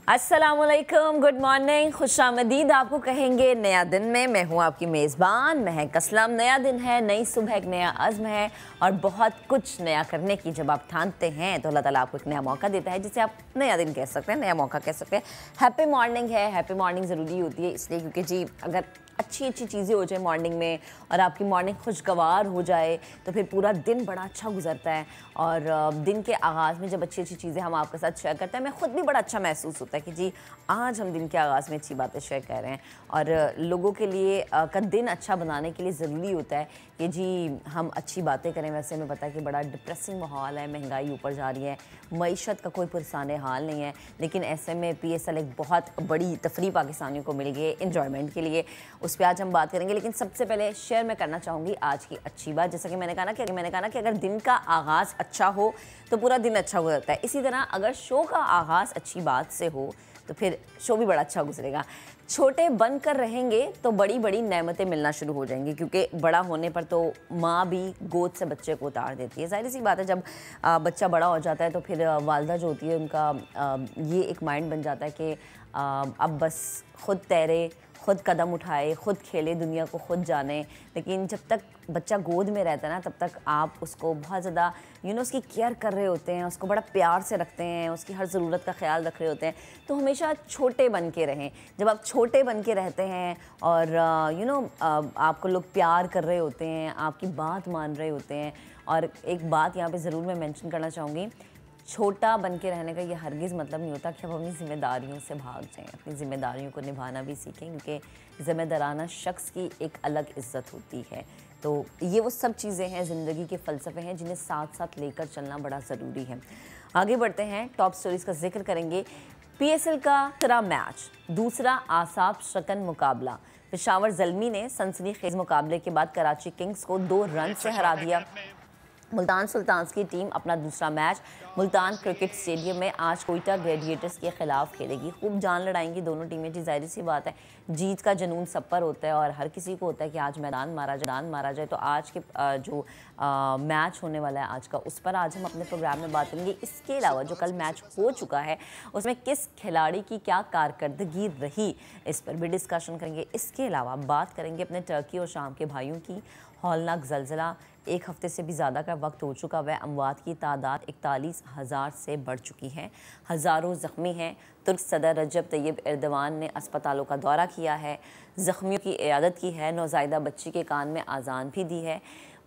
अस्सलामुअलैकुम, good morning, खुशामदीद आपको कहेंगे नया दिन में। मैं हूँ आपकी मेज़बान महक असलम। नया दिन है, नई सुबह, एक नया अज़्म है और बहुत कुछ नया करने की जब आप ठानते हैं तो अल्लाह ताला आपको एक नया मौका देता है, जिसे आप नया दिन कह सकते हैं, नया मौका कह सकते हैं। हैप्पी मॉर्निंग है। हैप्पी मॉर्निंग ज़रूरी होती है इसलिए क्योंकि जी अगर अच्छी अच्छी चीज़ें हो जाए मॉर्निंग में और आपकी मॉर्निंग खुशगवार हो जाए तो फिर पूरा दिन बड़ा अच्छा गुजरता है। और दिन के आगाज़ में जब अच्छी अच्छी चीज़ें हम आपके साथ शेयर करते हैं, मैं खुद भी बड़ा अच्छा महसूस होता है कि जी आज हम दिन के आगाज़ में अच्छी बातें शेयर कर रहे हैं। और लोगों के लिए का दिन अच्छा बनाने के लिए ज़रूरी होता है कि जी हम अच्छी बातें करें। वैसे हमें पता है कि बड़ा डिप्रेसिंग माहौल है, महंगाई ऊपर जा रही है, मईशत का कोई पुरसान हाल नहीं है, लेकिन ऐसे में PSL एक बहुत बड़ी तफरी पाकिस्तानियों को मिल गई है इंजॉयमेंट के लिए। उस पर आज हम बात करेंगे, लेकिन सबसे पहले शेयर मैं करना चाहूँगी आज की अच्छी बात। जैसा कि मैंने कहा ना कि अगर दिन का आगाज़ अच्छा हो तो पूरा दिन अच्छा गुजरता है। इसी तरह अगर शो का आगाज़ अच्छी बात से हो तो फिर शो भी बड़ा अच्छा गुजरेगा। छोटे बन कर रहेंगे तो बड़ी बड़ी नेमतें मिलना शुरू हो जाएंगी, क्योंकि बड़ा होने पर तो माँ भी गोद से बच्चे को उतार देती है। ज़ाहिर सी बात है, जब बच्चा बड़ा हो जाता है तो फिर वालदा जो होती है उनका ये एक माइंड बन जाता है कि अब बस खुद तैरे, खुद कदम उठाए, खुद खेले, दुनिया को खुद जाने। लेकिन जब तक बच्चा गोद में रहता है ना, तब तक आप उसको बहुत ज़्यादा उसकी केयर कर रहे होते हैं, उसको बड़ा प्यार से रखते हैं, उसकी हर ज़रूरत का ख्याल रख रहे होते हैं। तो हमेशा छोटे बन के रहें। जब आप छोटे बन के रहते हैं और आपको लोग प्यार कर रहे होते हैं, आपकी बात मान रहे होते हैं। और एक बात यहाँ पे ज़रूर मैं मेंशन करना चाहूँगी, छोटा बन के रहने का ये हरगिज़ मतलब नहीं होता कि आप अपनी ज़िम्मेदारियों से भाग जाएं। अपनी ज़िम्मेदारियों को निभाना भी सीखें, क्योंकि ज़िम्मेदाराना शख्स की एक अलग इज़्ज़त होती है। तो ये वो सब चीज़ें हैं, ज़िंदगी के फ़लसफ़े हैं, जिन्हें साथ साथ लेकर चलना बड़ा ज़रूरी है। आगे बढ़ते हैं, टॉप स्टोरीज़ का जिक्र करेंगे। PSL का तीसरा मैच, दूसरा आसाब शकन मुकाबला। पेशावर ज़ल्मी ने सनसनीखेज़ मुकाबले के बाद कराची किंग्स को 2 रन से हरा दिया। मुल्तान सुल्तान्स की टीम अपना दूसरा मैच मुल्तान क्रिकेट स्टेडियम में आज कोयटा ग्लैडिएटर्स के खिलाफ खेलेगी। खूब जान लड़ाएंगी दोनों टीमें। जी ज़ाहिर सी बात है, जीत का जुनून सब पर होता है और हर किसी को होता है कि आज मैदान मारा जाए। तो आज के जो मैच होने वाला है आज का, उस पर आज हम अपने प्रोग्राम में बात करेंगे। इसके अलावा जो कल मैच हो चुका है उसमें किस खिलाड़ी की क्या कारकर्दगी रही, इस पर भी डिस्कशन करेंगे। इसके अलावा बात करेंगे अपने टर्की और शाम के भाइयों की। हौलनाक ज़लज़ला, 1 हफ्ते से भी ज़्यादा का वक्त हो चुका है। अमवात की तादाद 41,000 से बढ़ चुकी है, हज़ारों ज़ख्मी हैं। तुर्क सदर रजब तैयब एर्दवान ने अस्पतालों का दौरा किया है, ज़ख्मियों की इयादत की है, नौज़ायदा बच्ची के कान में आज़ान भी दी है।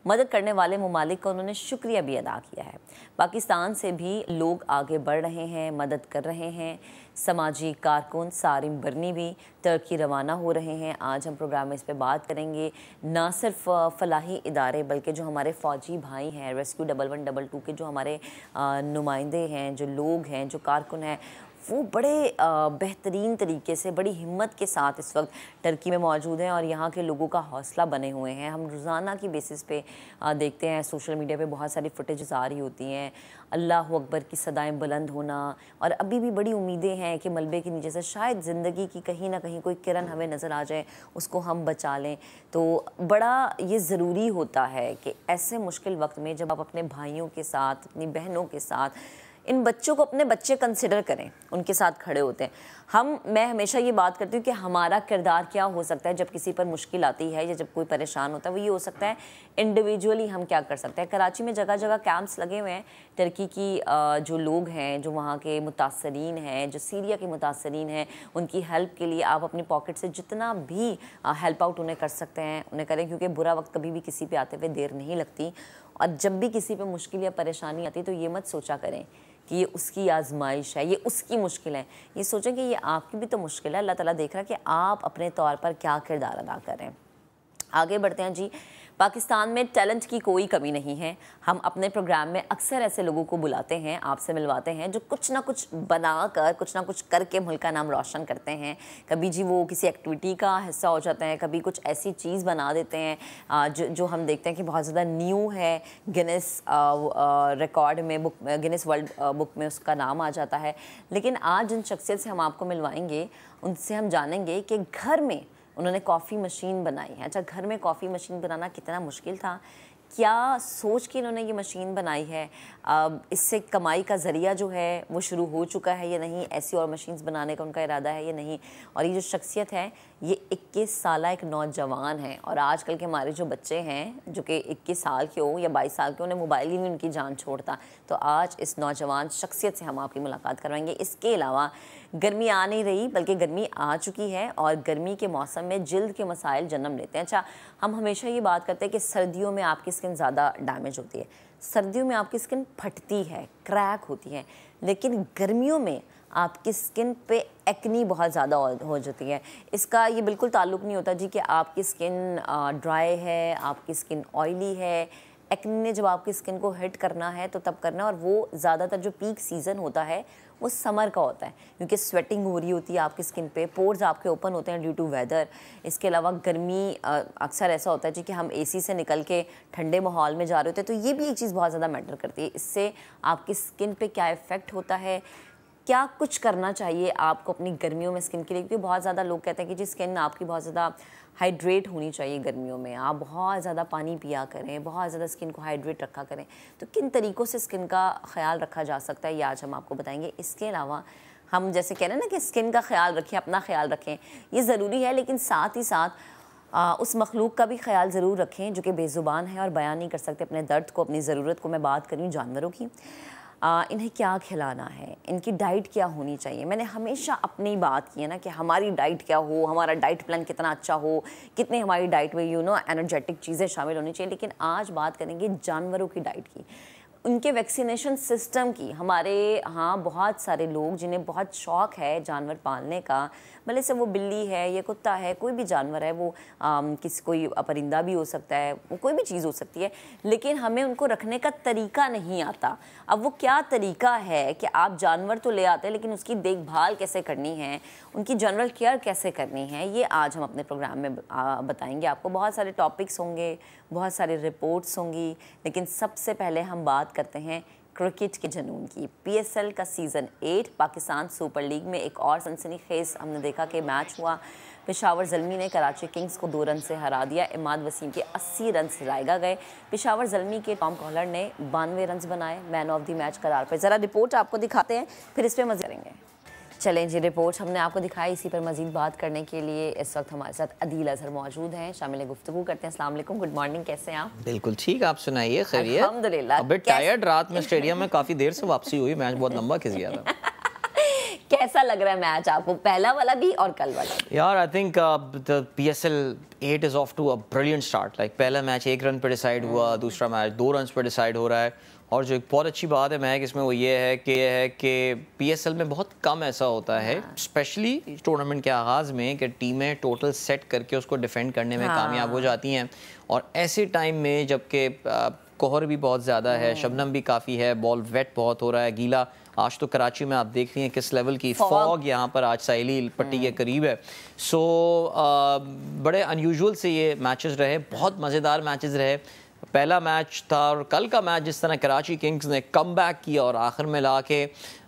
मदद करने वाले ममालिक का उन्होंने शुक्रिया भी अदा किया है। पाकिस्तान से भी लोग आगे बढ़ रहे हैं, मदद कर रहे हैं। समाजी कारकुन सारिम बरनी भी टर्की रवाना हो रहे हैं। आज हम प्रोग्राम में इस पर बात करेंगे। ना सिर्फ फलाही इदारे बल्कि जो हमारे फ़ौजी भाई हैं, रेस्क्यू 1112 के जो हमारे नुमाइंदे हैं, जो लोग हैं, जो कारकुन हैं, वो बड़े बेहतरीन तरीके से, बड़ी हिम्मत के साथ इस वक्त टर्की में मौजूद हैं और यहाँ के लोगों का हौसला बने हुए हैं। हम रोज़ाना की बेसिस पे देखते हैं, सोशल मीडिया पे बहुत सारी फुटेजेस आ रही होती हैं, अल्लाह अकबर की सदाएं बुलंद होना। और अभी भी बड़ी उम्मीदें हैं कि मलबे के नीचे से शायद ज़िंदगी की कहीं ना कहीं कोई किरण हमें नज़र आ जाए, उसको हम बचा लें। तो बड़ा ये ज़रूरी होता है कि ऐसे मुश्किल वक्त में जब आप अपने भाइयों के साथ, अपनी बहनों के साथ, इन बच्चों को अपने बच्चे कंसिडर करें, उनके साथ खड़े होते हैं। मैं हमेशा ये बात करती हूँ कि हमारा किरदार क्या हो सकता है जब किसी पर मुश्किल आती है या जब कोई परेशान होता है। वो ये हो सकता है इंडिविजुअली हम क्या कर सकते हैं। कराची में जगह जगह कैंप्स लगे हुए हैं। टर्की की जो लोग हैं, जो वहाँ के मुतासरीन हैं, जो सीरिया के मुतासरीन हैं, उनकी हेल्प के लिए आप अपनी पॉकेट से जितना भी हेल्प आउट उन्हें कर सकते हैं उन्हें करें, क्योंकि बुरा वक्त कभी भी किसी पे आते हुए देर नहीं लगती। और जब भी किसी पे मुश्किल या परेशानी आती है तो ये मत सोचा करें कि ये उसकी आजमाइश है, ये उसकी मुश्किल है। ये सोचें कि ये आपकी भी तो मुश्किल है। अल्लाह ताला देख रहा है कि आप अपने तौर पर क्या किरदार अदा करें। आगे बढ़ते हैं जी। पाकिस्तान में टैलेंट की कोई कमी नहीं है। हम अपने प्रोग्राम में अक्सर ऐसे लोगों को बुलाते हैं, आपसे मिलवाते हैं, जो कुछ ना कुछ बनाकर, कुछ ना कुछ करके मुल्क का नाम रोशन करते हैं। कभी जी वो किसी एक्टिविटी का हिस्सा हो जाते हैं, कभी कुछ ऐसी चीज़ बना देते हैं जो हम देखते हैं कि बहुत ज़्यादा न्यू है, गिनेस रिकॉर्ड में, गिनेस वर्ल्ड बुक में उसका नाम आ जाता है। लेकिन आज जिन शख्सियत से हम आपको मिलवाएंगे, उनसे हम जानेंगे कि घर में उन्होंने कॉफ़ी मशीन बनाई है। अच्छा, घर में कॉफ़ी मशीन बनाना कितना मुश्किल था, क्या सोच के इन्होंने ये मशीन बनाई है, इससे कमाई का ज़रिया जो है वो शुरू हो चुका है या नहीं, ऐसी और मशीन्स बनाने का उनका इरादा है या नहीं। और ये जो शख्सियत है ये 21 साल एक नौजवान है, और आजकल के हमारे जो बच्चे हैं जो कि 21 साल के हो या 22 साल के, उन्हें मोबाइल ही नहीं उनकी जान छोड़ता। तो आज इस नौजवान शख्सियत से हम आपकी मुलाकात करवाएंगे। इसके अलावा गर्मी आ नहीं रही बल्कि गर्मी आ चुकी है, और गर्मी के मौसम में जिल्द के मसाइल जन्म लेते हैं। अच्छा, हम हमेशा ये बात करते हैं कि सर्दियों में आपकी स्किन ज़्यादा डैमेज होती है, सर्दियों में आपकी स्किन फटती है, क्रैक होती है, लेकिन गर्मियों में आपकी स्किन पे एक्नी बहुत ज़्यादा हो जाती है। इसका ये बिल्कुल ताल्लुक़ नहीं होता जी कि आपकी स्किन ड्राई है, आपकी स्किन ऑयली है। एक्ने ने जब आपकी स्किन को हिट करना है तो तब करना है, और वो ज़्यादातर जो पीक सीज़न होता है वो समर का होता है, क्योंकि स्वेटिंग हो रही होती है आपकी स्किन पे, पोर्स आपके ओपन होते हैं ड्यू टू वेदर। इसके अलावा गर्मी अक्सर ऐसा होता है जी कि हम एसी से निकल के ठंडे माहौल में जा रहे होते हैं, तो ये भी एक चीज़ बहुत ज़्यादा मैटर करती है। इससे आपकी स्किन पे क्या इफ़ेक्ट होता है, क्या कुछ करना चाहिए आपको अपनी गर्मियों में स्किन के लिए, क्योंकि बहुत ज़्यादा लोग कहते हैं कि जी स्किन आपकी बहुत ज़्यादा हाइड्रेट होनी चाहिए गर्मियों में, आप बहुत ज़्यादा पानी पिया करें, बहुत ज़्यादा स्किन को हाइड्रेट रखा करें। तो किन तरीक़ों से स्किन का ख़्याल रखा जा सकता है ये आज हम आपको बताएंगे। इसके अलावा हम जैसे कह रहे हैं ना कि स्किन का ख्याल रखें, अपना ख्याल रखें, ये ज़रूरी है, लेकिन साथ ही साथ उस मखलूक का भी ख्याल ज़रूर रखें जो कि बेज़ुबान है और बयान नहीं कर सकते अपने दर्द को, अपनी ज़रूरत को। मैं बात करी जानवरों की, इन्हें क्या खिलाना है, इनकी डाइट क्या होनी चाहिए। मैंने हमेशा अपनी बात की है ना कि हमारी डाइट क्या हो, हमारा डाइट प्लान कितना अच्छा हो, कितनी हमारी डाइट में एनर्जेटिक चीज़ें शामिल होनी चाहिए। लेकिन आज बात करेंगे जानवरों की डाइट की, उनके वैक्सीनेशन सिस्टम की। हमारे यहाँ बहुत सारे लोग जिन्हें बहुत शौक़ है जानवर पालने का, भले से वो बिल्ली है या कुत्ता है, कोई भी जानवर है, वो कोई परिंदा भी हो सकता है, वो कोई भी चीज़ हो सकती है, लेकिन हमें उनको रखने का तरीका नहीं आता। अब वो क्या तरीका है कि आप जानवर तो ले आते हैं लेकिन उसकी देखभाल कैसे करनी है, उनकी जनरल केयर कैसे करनी है, ये आज हम अपने प्रोग्राम में बताएंगे आपको। बहुत सारे टॉपिक्स होंगे, बहुत सारे रिपोर्ट्स होंगी, लेकिन सबसे पहले हम बात करते हैं क्रिकेट के जुनून की। PSL का सीज़न 8 पाकिस्तान सुपर लीग में एक और सनसनीखेज हमने देखा कि मैच हुआ। पेशावर ज़ल्मी ने कराची किंग्स को 2 रन से हरा दिया। इमाद वसीम के 80 रन रायगा गए। पेशावर ज़ल्मी के टॉम कॉलर ने 92 रन बनाए मैन ऑफ द मैच करार पर। ज़रा रिपोर्ट आपको दिखाते हैं, फिर इस पर मज़े करेंगे। चलें जी, रिपोर्ट हमने आपको दिखाई। इसी पर मज़ीद बात करने के लिए इस वक्त हमारे साथ अदील अजहर मौजूद हैं, शामिल गुफ्तगू करते हैं। अस्सलाम वालेकुम, गुड मॉर्निंग, कैसे हैं आप? बिल्कुल ठीक, आप सुनाइए? खैरियत? अल्हम्दुलिल्लाह। अबे टायर्ड, रात में स्टेडियम में काफ़ी देर से वापसी हुई, मैच बहुत लंबा खिंच गया था। कैसा लग रहा है मैच आपको, पहला वाला भी और कल वाला? यार I think the PSL 8 is off to a brilliant start. Like पहला मैच 1 रन पर डिसाइड हुआ, दूसरा मैच 2 रन पर डिसाइड हो रहा है। और जो एक बहुत अच्छी बात है महक इसमें वो ये है कि PSL में बहुत कम ऐसा होता है, स्पेशली टूर्नामेंट के आगाज़ में, कि टीमें टोटल सेट करके उसको डिफेंड करने में कामयाब हो जाती हैं। और ऐसे टाइम में जबकि कोहर भी बहुत ज़्यादा है, शबनम भी काफ़ी है, बॉल वेट बहुत हो रहा है, गीला। आज तो कराची में आप देख रही हैं किस लेवल की फॉग यहाँ पर आज साहिली पट्टी के करीब है। सो बड़े अनयूजुअल से ये मैचेस रहे, बहुत मज़ेदार मैचेस रहे। पहला मैच था और कल का मैच जिस तरह कराची किंग्स ने कम बैक किया और आखिर में ला के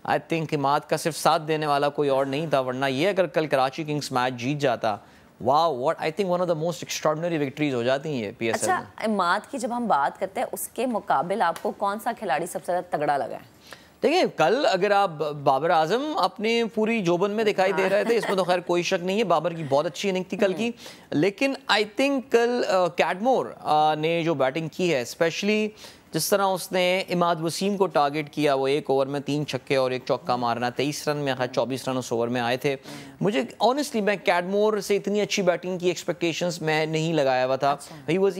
आई थिंक इमाद का सिर्फ साथ देने वाला कोई और नहीं था, वरना ये अगर कल कराची किंग्स मैच जीत जाता, wow what I think one of the most extraordinary victories हो जाती हैं ये PSL अच्छा, में। इमाद की जब हम बात करते हैं उसके मुकाबिल आपको कौन सा खिलाड़ी सबसे ज़्यादा तगड़ा लगा है? देखिए कल अगर आप बाबर आजम अपने पूरी जोबन में दिखाई दे रहे थे, इसमें तो खैर कोई शक नहीं है, बाबर की बहुत अच्छी इनिंग थी कल की। लेकिन आई थिंक कल कैडमोर ने जो बैटिंग की है, स्पेशली जिस तरह उसने इमाद वसीम को टारगेट किया, वो 1 ओवर में 3 छक्के और 1 चौका मारना, 23 रन में, 24 रन उस ओवर में आए थे। मुझे ऑनेस्टली मैं कैडमोर से इतनी अच्छी बैटिंग की एक्सपेक्टेशंस मैं नहीं लगाया हुआ था। He was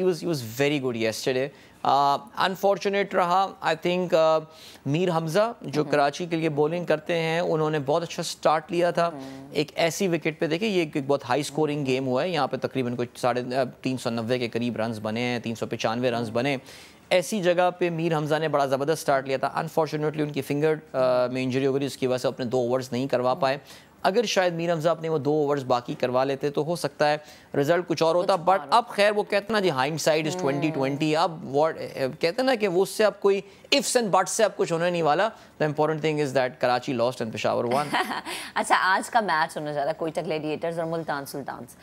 very good yesterday. Unfortunate रहा आई थिंक मीर हमज़ा जो कराची के लिए बॉलिंग करते हैं, उन्होंने बहुत अच्छा स्टार्ट लिया था। एक ऐसी विकेट पे देखिए, ये एक बहुत हाई स्कोरिंग गेम हुआ है, यहाँ पे तकरीबन कुछ 390 के करीब रन्स बने हैं, 395 रन्स बने। ऐसी जगह पे मीर हमज़ा ने बड़ा ज़बरदस्त स्टार्ट लिया था। अनफॉर्चुनेटली उनकी फिंगर में इंजरी हो गई, उसकी वजह से अपने 2 ओवर्स नहीं करवा पाए। अगर शायद मीर हमज़ा अपने वो 2 ओवर्स बाकी करवा लेते तो हो सकता है रिजल्ट कुछ और होता। बट अब खैर वो कहते ना जी हाइंडसाइट इज 2020, अब व्हाट कहते ना कि वो उससे अब कोई इफ्स एंड बट्स से अब कुछ होने नहीं वाला। The important thing is that Karachi lost and Peshawar one. अच्छा, आज का मैच होने जा रहा है कोयटा ग्लैडिएटर्स और मुल्तान सुल्तान्स,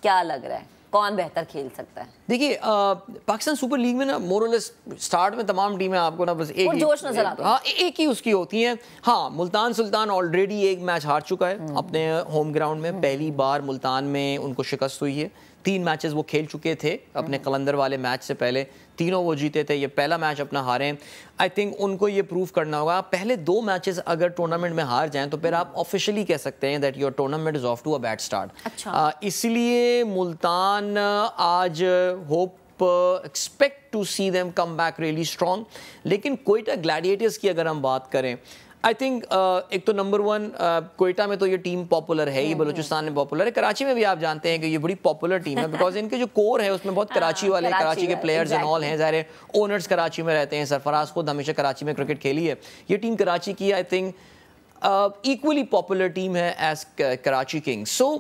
क्या लग रहा है? कौन बेहतर खेल सकता है? देखिए पाकिस्तान सुपर लीग में ना मोरलेस स्टार्ट में तमाम टीमें आपको ना बस एक जोश नजर आता है। हाँ एक ही उसकी होती हैं। हाँ मुल्तान सुल्तान ऑलरेडी एक मैच हार चुका है अपने होम ग्राउंड में, पहली बार मुल्तान में उनको शिकस्त हुई है। 3 मैचेस वो खेल चुके थे अपने कलंदर वाले मैच से पहले, तीनों वो जीते थे, ये पहला मैच अपना हारे हैं। आई थिंक उनको ये प्रूव करना होगा, पहले 2 मैचेस अगर टूर्नामेंट में हार जाएं तो फिर आप ऑफिशियली कह सकते हैं that your tournament is off to a bad start. अच्छा। इसलिए मुल्तान आज hope expect to see them come back really strong. लेकिन कोयटा ग्लैडिएटर्स की अगर हम बात करें, आई थिंक एक तो नंबर 1 कोयटा में तो ये टीम पॉपुलर है ही, बलूचिस्तान में पॉपुलर है, कराची में भी आप जानते हैं कि ये बड़ी पॉपुलर टीम है बिकॉज इनके जो कोर है उसमें बहुत कराची वाले, कराची के प्लेयर्स एंड ऑल हैं, ज़ाहिर ओनर्स कराची में रहते हैं, सरफराज खुद हमेशा कराची में क्रिकेट खेली है। ये टीम कराची की I think equally popular team है एज कराची किंग्स। सो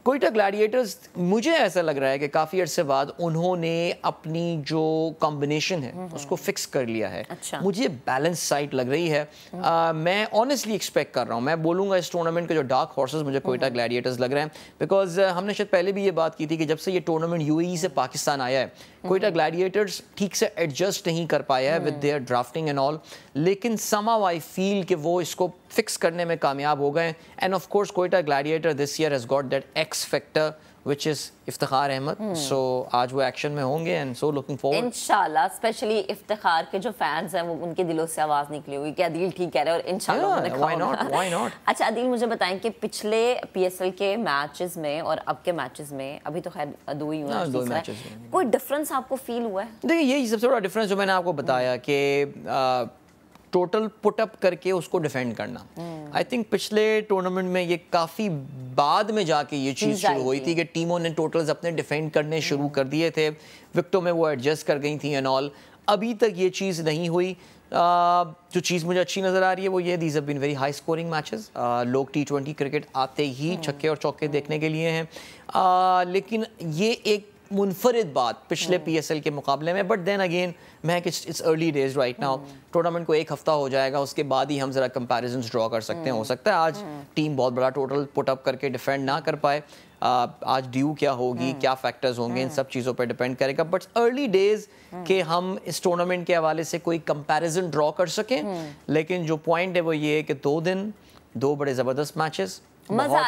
कोयटा ग्लैडिएटर्स मुझे ऐसा लग रहा है कि काफ़ी अरसे बाद उन्होंने अपनी जो कॉम्बिनेशन है उसको फिक्स कर लिया है। अच्छा। मुझे बैलेंस साइड लग रही है। मैं ऑनेस्टली एक्सपेक्ट कर रहा हूँ, मैं बोलूँगा इस टूर्नामेंट के जो डार्क हॉर्सेस मुझे कोयटा ग्लैडिएटर्स लग रहे हैं बिकॉज हमने शायद पहले भी ये बात की थी कि जब से ये टूर्नामेंट यूएई से पाकिस्तान आया है कोयटा ग्लैडिएटर्स ठीक से एडजस्ट नहीं कर पाया है with their drafting and all, लेकिन समहाउ आई फील कि वो इसको फिक्स करने में कामयाब हो गए। And of course Quetta Gladiators this year has got that X factor which is Iftikhar Ahmed. So आज वो एक्शन में होंगे एंड सो लुकिंग फॉरवर्ड इंशाल्लाह। स्पेशली इफ्तिखार के जो फैंस हैं वो उनके दिलों से आवाज निकली हुई कि अदील ठीक कह रहे हैं और इंशाल्लाह why not? अच्छा अदील मुझे बताएं कि पिछले पीएसएल के मैचेस में और अब के मैचेस में, अभी तो खैर 2 ही हुए हैं, 2 मैचेस कोई डिफरेंस आपको फील हुआ है? देखिए यही सबसे बड़ा डिफरेंस जो मैंने आपको बताया कि टोटल पुट अप करके उसको डिफेंड करना। आई थिंक पिछले टूर्नामेंट में ये काफ़ी बाद में जाके ये चीज़ शुरू हुई थी कि टीमों ने टोटल्स अपने डिफेंड करने शुरू कर दिए थे, विकेटों में वो एडजस्ट कर गई थी एंड ऑल। अभी तक ये चीज़ नहीं हुई। जो चीज़ मुझे अच्छी नज़र आ रही है वो ये these have been very high scoring matches. लोग T20 क्रिकेट आते ही छक्के और चौके देखने के लिए हैं, लेकिन ये एक मुनफरिद बात पिछले पीएसएल के मुकाबले में। बट देन अगेन मैं it's early days right now, tournament को 1 हफ्ता हो जाएगा, उसके बाद ही हम जरा कंपैरिजन्स ड्रॉ कर सकते हैं। हो सकता है आज टीम बहुत बड़ा टोटल पुट अप करके डिफेंड ना कर पाए, आज ड्यू क्या होगी, क्या फैक्टर्स होंगे, इन सब चीज़ों पर डिपेंड करेगा। बट अर्ली डेज के हम इस टूर्नामेंट के हवाले से कोई कंपैरिजन ड्रॉ कर सकें। लेकिन जो पॉइंट है वो ये है कि 2 दिन 2 बड़े ज़बरदस्त मैचेस, मजा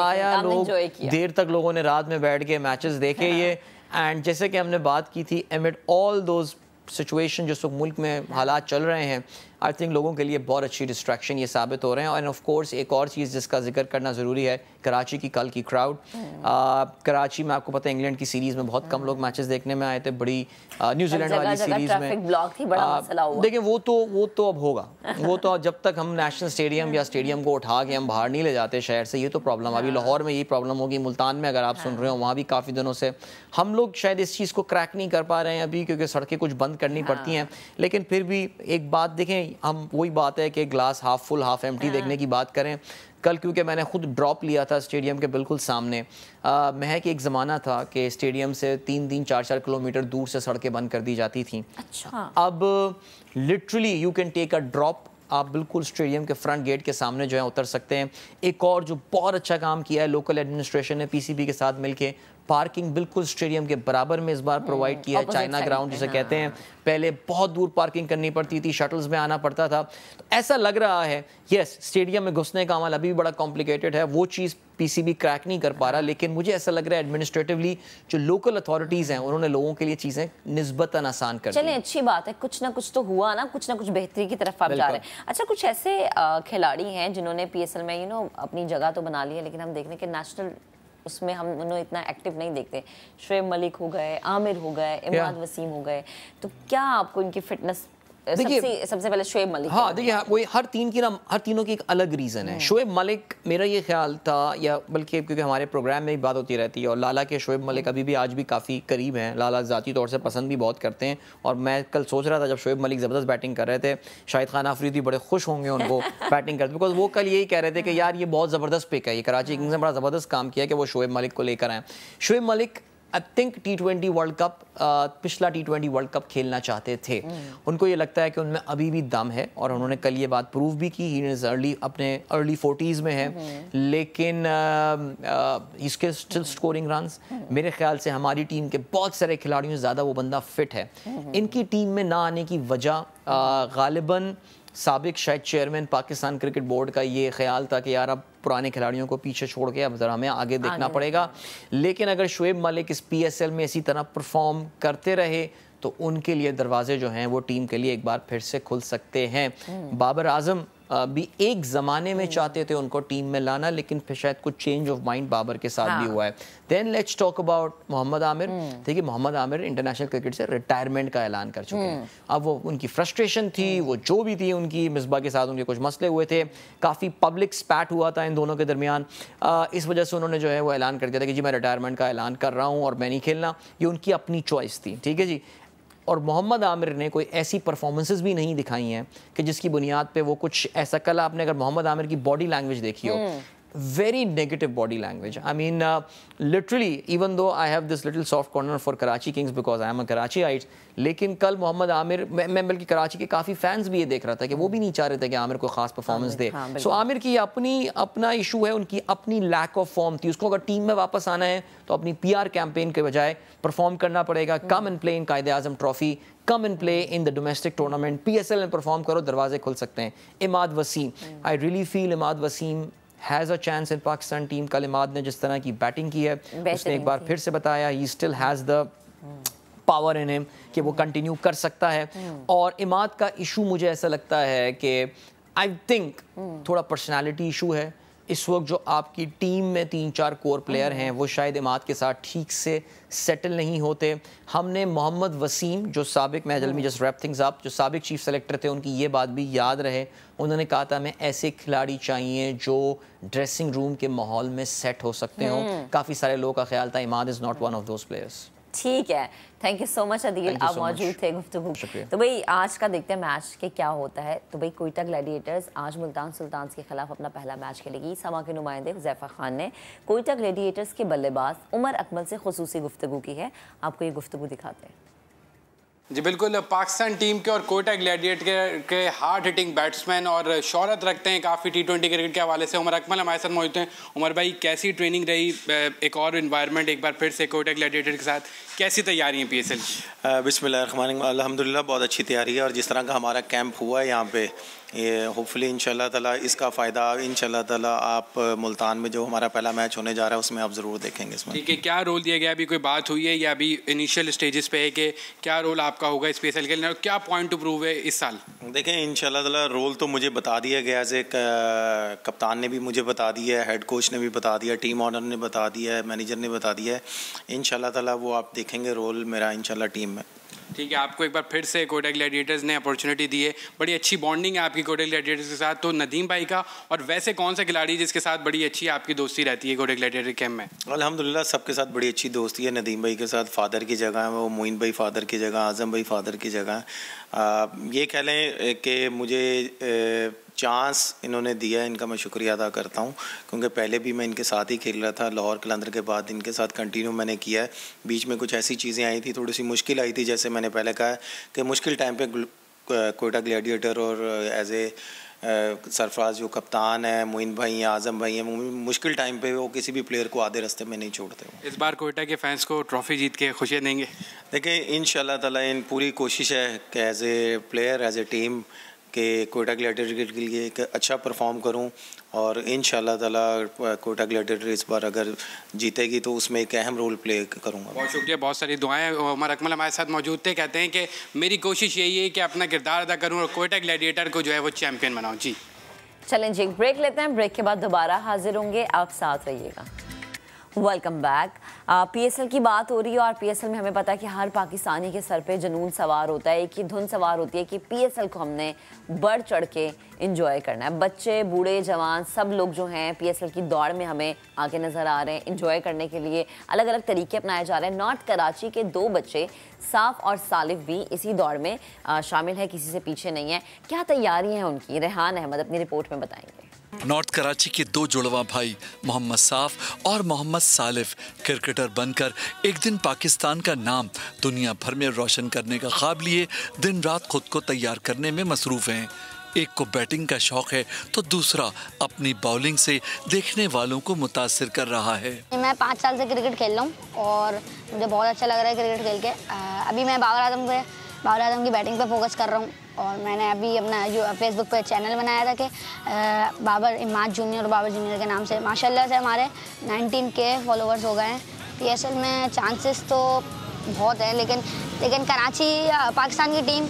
आया, लोग देर तक लोगों ने रात में बैठ के मैचेस देखे ये। एंड जैसे कि हमने बात की थी एमिड ऑल दोज सिचुएशन जिस वक्त मुल्क में हालात चल रहे हैं, आई थिंक लोगों के लिए बहुत अच्छी डिस्ट्रैक्शन ये साबित हो रहे हैं। एंड ऑफ कोर्स एक और चीज़ जिसका जिक्र करना ज़रूरी है, कराची की कल की क्राउड। कराची में आपको पता है इंग्लैंड की सीरीज़ में बहुत कम लोग मैचेस देखने में आए थे, बड़ी न्यूजीलैंड वाली सीरीज़ में। देखिए वो तो अब होगा, वो तो जब तक हम नेशनल स्टेडियम या स्टेडियम को उठा के हम बाहर नहीं ले जाते शहर से, ये तो प्रॉब्लम। अभी लाहौर में यही प्रॉब्लम होगी, मुल्तान में अगर आप सुन रहे हो वहाँ भी काफ़ी दिनों से हम लोग शायद इस चीज़ को क्रैक नहीं कर पा रहे हैं अभी, क्योंकि सड़कें कुछ बंद करनी पड़ती हैं। लेकिन फिर भी एक बात देखें, हम वही बात है कि glass half full half empty देखने की बात करें। कल क्योंकि मैंने खुद ड्रॉप लिया था स्टेडियम के बिल्कुल सामने, महक एक ज़माना था कि स्टेडियम से 3-3, 4-4 किलोमीटर दूर से सड़कें बंद कर दी जाती थी। अच्छा। अब literally you can take a drop, आप बिल्कुल स्टेडियम के फ्रंट गेट के सामने जो है उतर सकते हैं। एक और जो बहुत अच्छा काम किया है लोकल एडमिनिस्ट्रेशन ने पीसीबी के साथ मिलके, पार्किंग बिल्कुल स्टेडियम के बराबर में इस बार प्रोवाइड किया है, चाइना ग्राउंड जिसे कहते हैं। पहले बहुत दूर पार्किंग करनी पड़ती थी, शटल्स में आना पड़ता था। तो ऐसा लग रहा है यस स्टेडियम में घुसने का अमल अभी भी बड़ा कॉम्प्लिकेटेड है, वो चीज़ पीसीबी क्रैक नहीं कर पा रहा। लेकिन मुझे ऐसा लग रहा है एडमिनिस्ट्रेटिवली जो लोकल अथॉरिटीज़ हैं उन्होंने लोगों के लिए चीज़ें निस्बतन आसान कर दी। चलिए अच्छी बात है, कुछ ना कुछ तो हुआ ना कुछ बेहतरी की तरफ आप जा रहे हैं। अच्छा, कुछ ऐसे खिलाड़ी हैं जिन्होंने पीएसएल में अपनी जगह तो बना ली है, लेकिन हम देख रहे हैं कि नेशनल उसमें हम उन्हें इतना एक्टिव नहीं देखते। शुएब मलिक हो गए, आमिर हो गए, इमाद वसीम हो गए, तो क्या आपको इनकी फिटनेस सबसे पहले शुएब मलिक? हाँ देखिए, वही हर तीनों की एक अलग रीज़न है। शुएब मलिक मेरा ये ख्याल था, या बल्कि क्योंकि हमारे प्रोग्राम में भी बात होती रहती है और लाला के शुएब मलिक अभी भी आज भी काफ़ी करीब हैं, लाला ज़ाती तौर से पसंद भी बहुत करते हैं। और मैं कल सोच रहा था जब शुएब मलिक ज़बरदस्त बैटिंग कर रहे थे, शाहिद खान आफरीदी बड़े खुश होंगे उनको बैटिंग करते, बिकॉज वो कल यही कह रहे थे कि यार ये बहुत ज़बरदस्त पिक है, ये कराची किंग्स ने बड़ा ज़बरदस्त काम किया कि वो शुएब मलिक को लेकर आए। Shoaib Malik I think T20 world cup, पिछला T20 वर्ल्ड कप खेलना चाहते थे। उनको ये लगता है कि उनमें अभी भी दम है और उन्होंने कल ये बात प्रूव भी की। ही इज अपने अर्ली 40s में है, लेकिन ही स्टिल स्कोरिंग रन्स। मेरे ख्याल से हमारी टीम के बहुत सारे खिलाड़ियों से ज़्यादा वो बंदा फिट है। इनकी टीम में ना आने की वजह गालिबन साबिक शायद चेयरमैन पाकिस्तान क्रिकेट बोर्ड का ये ख्याल था कि यार अब पुराने खिलाड़ियों को पीछे छोड़ के अब ज़रा हमें आगे देखना पड़ेगा। लेकिन अगर शुएब मलिक इस PSL में इसी तरह परफॉर्म करते रहे तो उनके लिए दरवाजे जो हैं वो टीम के लिए एक बार फिर से खुल सकते हैं। बाबर आजम भी एक ज़माने में चाहते थे उनको टीम में लाना, लेकिन फिर शायद कुछ चेंज ऑफ माइंड बाबर के साथ भी हुआ है। Then let's talk about Mohammad Amir. देखिए, मोहम्मद आमिर इंटरनेशनल क्रिकेट से रिटायरमेंट का ऐलान कर चुके हैं। अब वो उनकी फ्रस्ट्रेशन थी, वो जो भी थी उनकी, मिसबा के साथ उनके कुछ मसले हुए थे, काफ़ी पब्लिक स्पैट हुआ था इन दोनों के दरमियान। इस वजह से उन्होंने जो है वो ऐलान कर दिया था कि जी मैं रिटायरमेंट का ऐलान कर रहा हूँ और मैं नहीं खेलना। ये उनकी अपनी चॉइस थी, ठीक है जी। और मोहम्मद आमिर ने कोई ऐसी परफॉर्मेंसेस भी नहीं दिखाई हैं कि जिसकी बुनियाद पे वो कुछ ऐसा, कल आपने अगर मोहम्मद आमिर की बॉडी लैंग्वेज देखी हो, very negative body language. I mean, literally, even though I have this little soft corner for Karachi Kings because I am a Karachiite, लेकिन कल मोहम्मद आमिर, मैं बल्कि कराची के काफ़ी फैंस भी ये देख रहा था कि वो भी नहीं चाह रहे थे कि आमिर कोई ख़ास परफॉर्मेंस दे। सो आमिर की अपना इशू है, उनकी अपनी लैक ऑफ फॉर्म थी। उसको अगर टीम में वापस आना है तो अपनी PR कैंपेन के बजाय परफॉर्म करना पड़ेगा। कम and play in Quaid-e Azam trophy, come and play in the domestic tournament, PSL में परफॉर्म करो, दरवाजे खुल सकते हैं। Imad Wasim, I really feel Imad Wasim has a chance in Pakistan team. कल इमाद ने जिस तरह की बैटिंग की है, उसने एक बार फिर से बताया he still has the power in him कि वो कंटिन्यू कर सकता है। और इमाद का इशू मुझे ऐसा लगता है कि आई थिंक थोड़ा पर्सनालिटी इशू है। इस वक्त जो आपकी टीम में 3-4 कोर प्लेयर हैं वो शायद इमाद के साथ ठीक से सेटल नहीं होते। हमने मोहम्मद वसीम जो साबिक, मैं जल्दी जस्ट रैप थिंग्स अप, जो साबिक चीफ सेलेक्टर थे, उनकी ये बात भी याद रहे। उन्होंने कहा था हमें ऐसे खिलाड़ी चाहिए जो ड्रेसिंग रूम के माहौल में सेट हो सकते हों। काफ़ी सारे लोगों का ख्याल था Imad is not one of those players. ठीक है, thank you so much Adeel, आप मौजूद थे गुफ्तगू। तो भाई आज का देखते हैं मैच के क्या होता है। तो भाई कोयटा ग्लैडिएटर्स आज मुल्तान सुल्तान्स के खिलाफ अपना पहला मैच खेलेगी। समा के नुमाइंदे हुज़ैफा खान ने कोयटा ग्लैडिएटर्स के बल्लेबाज उमर अकमल से खुसूसी गुफ्तगू की है। आपको ये गुफ्तगू दिखाते हैं। जी बिल्कुल, पाकिस्तान टीम के और कोयटा ग्लैडिएटर के हार्ड हिटिंग बैट्समैन और शोहरत रखते हैं काफ़ी T20 क्रिकेट के हवाले से। उमर अकमल हमारे साथ मौजूद हैं। उमर भाई, कैसी ट्रेनिंग रही, एक और इन्वायरमेंट एक बार फिर से कोयटा ग्लैडिएटर के साथ, कैसी तैयारी है PSL? बिस्मिल्लाहिर्रहमानिर्रहीम, अल्हम्दुलिल्लाह बहुत अच्छी तैयारी है। और जिस तरह का हमारा कैंप हुआ है यहाँ पे, ये होपफुली इंशाल्लाह ताला इसका फ़ायदा इंशाल्लाह ताला आप मुल्तान में जो हमारा पहला मैच होने जा रहा है उसमें आप ज़रूर देखेंगे। इसमें ठीक है, क्या रोल दिया गया, अभी कोई बात हुई है या अभी इनिशियल स्टेजेस पे है कि क्या रोल आपका होगा इस PSL के लिए, क्या पॉइंट टू प्रूव है इस साल? देखें, इंशाल्लाह ताला रोल तो मुझे बता दिया गया, एज ए कप्तान ने भी मुझे बता दिया है, हेड कोच ने भी बता दिया, टीम ऑनर ने बता दिया है, मैनेजर ने बता दिया है। इंशाल्लाह ताला वो आप देखेंगे रोल मेरा इंशाल्लाह टीम में। ठीक है, आपको एक बार फिर से कोयटा ग्लैडिएटर्स ने अपॉर्चुनिटी दी है, बड़ी अच्छी बॉन्डिंग है आपकी कोयटा ग्लैडिएटर्स के साथ। तो नदीम भाई का, और वैसे कौन सा खिलाड़ी जिसके साथ बड़ी अच्छी आपकी दोस्ती रहती है कोयटा ग्लैडिएटर कैंप में? अल्हम्दुलिल्लाह सबके साथ बड़ी अच्छी दोस्ती है। नदीम भाई के साथ फादर की जगह है, वो मोइन भाई फादर की जगह, आज़म भाई फादर की जगह। ये कह लें कि मुझे चांस इन्होंने दिया है, इनका मैं शुक्रिया अदा करता हूँ, क्योंकि पहले भी मैं इनके साथ ही खेल रहा था। लाहौर कलंदर के बाद इनके साथ कंटिन्यू मैंने किया है। बीच में कुछ ऐसी चीज़ें आई थी, थोड़ी सी मुश्किल आई थी, जैसे मैंने पहले कहा कि मुश्किल टाइम पे कोयटा ग्लैडिएटर और एज ए सरफराज जो कप्तान है, मोइन भाई हैं, आज़म भाई हैं, मुश्किल टाइम पे वो किसी भी प्लेयर को आधे रास्ते में नहीं छोड़ते। इस बार कोयटा के फैंस को ट्रॉफी जीत के खुशियाँ देंगे? देखिए, इंशाल्लाह ताला इन पूरी कोशिश है कि as a player, as a team के कोयटा ग्लैडिएटर के लिए एक अच्छा परफॉर्म करूं, और इंशाल्लाह ताला कोयटा ग्लैडिएटर इस बार अगर जीतेगी तो उसमें एक अहम रोल प्ले करूंगा। बहुत शुक्रिया, बहुत सारी दुआएं। उमर अकमल हमारे साथ मौजूद थे, कहते हैं कि मेरी कोशिश यही है कि अपना किरदार अदा करूं और कोयटा ग्लैडिएटर को जो है वो चैम्पियन बनाऊं। जी चलें जी, ब्रेक लेते हैं, ब्रेक के बाद दोबारा हाजिर होंगे, आप साथ रहिएगा। Welcome back. PSL की बात हो रही है और PSL में हमें पता है कि हर पाकिस्तानी के सर पे जुनून सवार होता है, एक ही धुन सवार होती है कि PSL को हमने बढ़ चढ़ के इंजॉय करना है। बच्चे, बूढ़े, जवान सब लोग जो हैं PSL की दौड़ में हमें आगे नज़र आ रहे हैं। इंजॉय करने के लिए अलग अलग तरीके अपनाए जा रहे हैं। नॉर्थ कराची के 2 बच्चे साफ और सालिफ भी इसी दौड़ में शामिल है, किसी से पीछे नहीं है। क्या तैयारी है उनकी, रेहान अहमद अपनी रिपोर्ट में बताएंगे। नॉर्थ कराची के दो जुड़वा भाई मोहम्मद साफ और मोहम्मद सालिफ क्रिकेटर बनकर एक दिन पाकिस्तान का नाम दुनिया भर में रोशन करने का ख्वाब लिए दिन रात खुद को तैयार करने में मसरूफ हैं। एक को बैटिंग का शौक है तो दूसरा अपनी बॉलिंग से देखने वालों को मुतासिर कर रहा है। मैं 5 साल से क्रिकेट खेल रहा हूँ और मुझे बहुत अच्छा लग रहा है क्रिकेट खेल के। अभी मैं बाबर आजम की बैटिंग पे फोकस कर रहा हूँ और मैंने अभी अपना जो फेसबुक पे चैनल बनाया था कि बाबर इमाद जूनियर और बाबर जूनियर के नाम से माशाल्लाह से हमारे 19K फॉलोवर्स हो गए हैं। PSL में चांसेस तो बहुत है, लेकिन कराची पाकिस्तान की टीम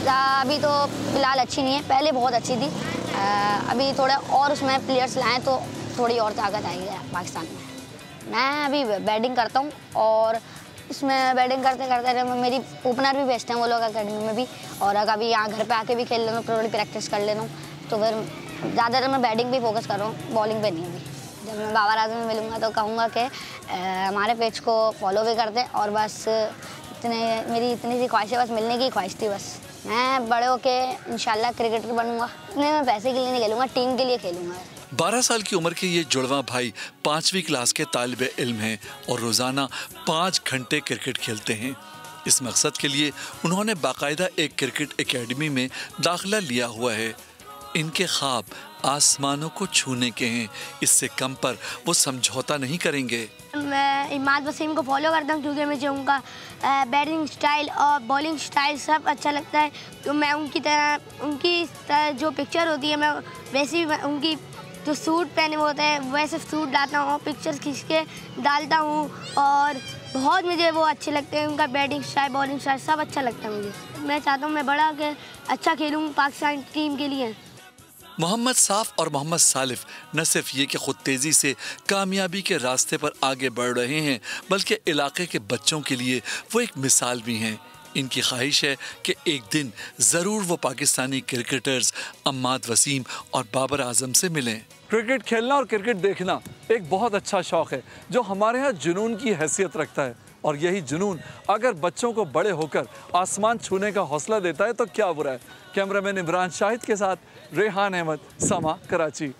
अभी तो फ़िलहाल अच्छी नहीं है, पहले बहुत अच्छी थी। अभी थोड़ा और उसमें प्लेयर्स लाएँ तो थोड़ी और ताकत आएगी पाकिस्तान में। मैं अभी बैटिंग करता हूँ और इसमें बैटिंग करते करते मेरी ओपनर भी बेस्ट हैं वो लोग अकेडमी में भी, और कभी यहाँ घर पे आके भी खेल लेता हूँ, थोड़ी प्रैक्टिस कर लेता हूँ। तो फिर ज़्यादातर मैं बैटिंग पे फोकस कर रहा हूँ, बॉलिंग पे नहीं अभी। जब मैं बाबर आजम में मिलूँगा तो कहूँगा कि हमारे पेज को फॉलो भी कर दें और बस मेरी इतनी सी ख्वाहिश है, बस मिलने की ख्वाहिश थी बस। मैं बड़े होके इंशाल्लाह क्रिकेटर बनूँगा। इतने मैं पैसे के लिए नहीं खेलूँगा, टीम के लिए खेलूँगा। 12 साल की उम्र के ये जुड़वा भाई 5वीं क्लास के तालिबे इल्म हैं और रोजाना 5 घंटे क्रिकेट खेलते हैं। इस मकसद के लिए उन्होंने बाकायदा एक क्रिकेट एकेडमी में दाखिला लिया हुआ है। इनके ख्वाब आसमानों को छूने के हैं, इससे कम पर वो समझौता नहीं करेंगे। मैं इमाद वसीम को फॉलो करता हूँ क्योंकि मुझे उनका बैटिंग स्टाइल और बॉलिंग स्टाइल सब अच्छा लगता है। तो मैं उनकी तरह जो पिक्चर होती है मैं वैसी उनकी जो सूट पहने हुए होते हैं वैसे सूट डालता हूँ, पिक्चर्स खींच के डालता हूँ और बहुत मुझे वो अच्छे लगते हैं। उनका बैटिंग स्टाइल बॉलिंग स्टाइल सब अच्छा लगता है मुझे। मैं चाहता हूँ मैं बड़ा के अच्छा खेलूँ पाकिस्तान टीम के लिए। मोहम्मद साफ और मोहम्मद सालिफ न सिर्फ ये कि खुद तेजी से कामयाबी के रास्ते पर आगे बढ़ रहे हैं, बल्कि इलाके के बच्चों के लिए वो एक मिसाल भी हैं। इनकी ख्वाहिश है कि एक दिन ज़रूर वो पाकिस्तानी क्रिकेटर्स अम्माद वसीम और बाबर आजम से मिलें। क्रिकेट खेलना और क्रिकेट देखना एक बहुत अच्छा शौक़ है जो हमारे यहाँ जुनून की हैसियत रखता है, और यही जुनून अगर बच्चों को बड़े होकर आसमान छूने का हौसला देता है तो क्या बुरा है। कैमरामैन इमरान शाहिद के साथ रेहान अहमद, समा, कराची।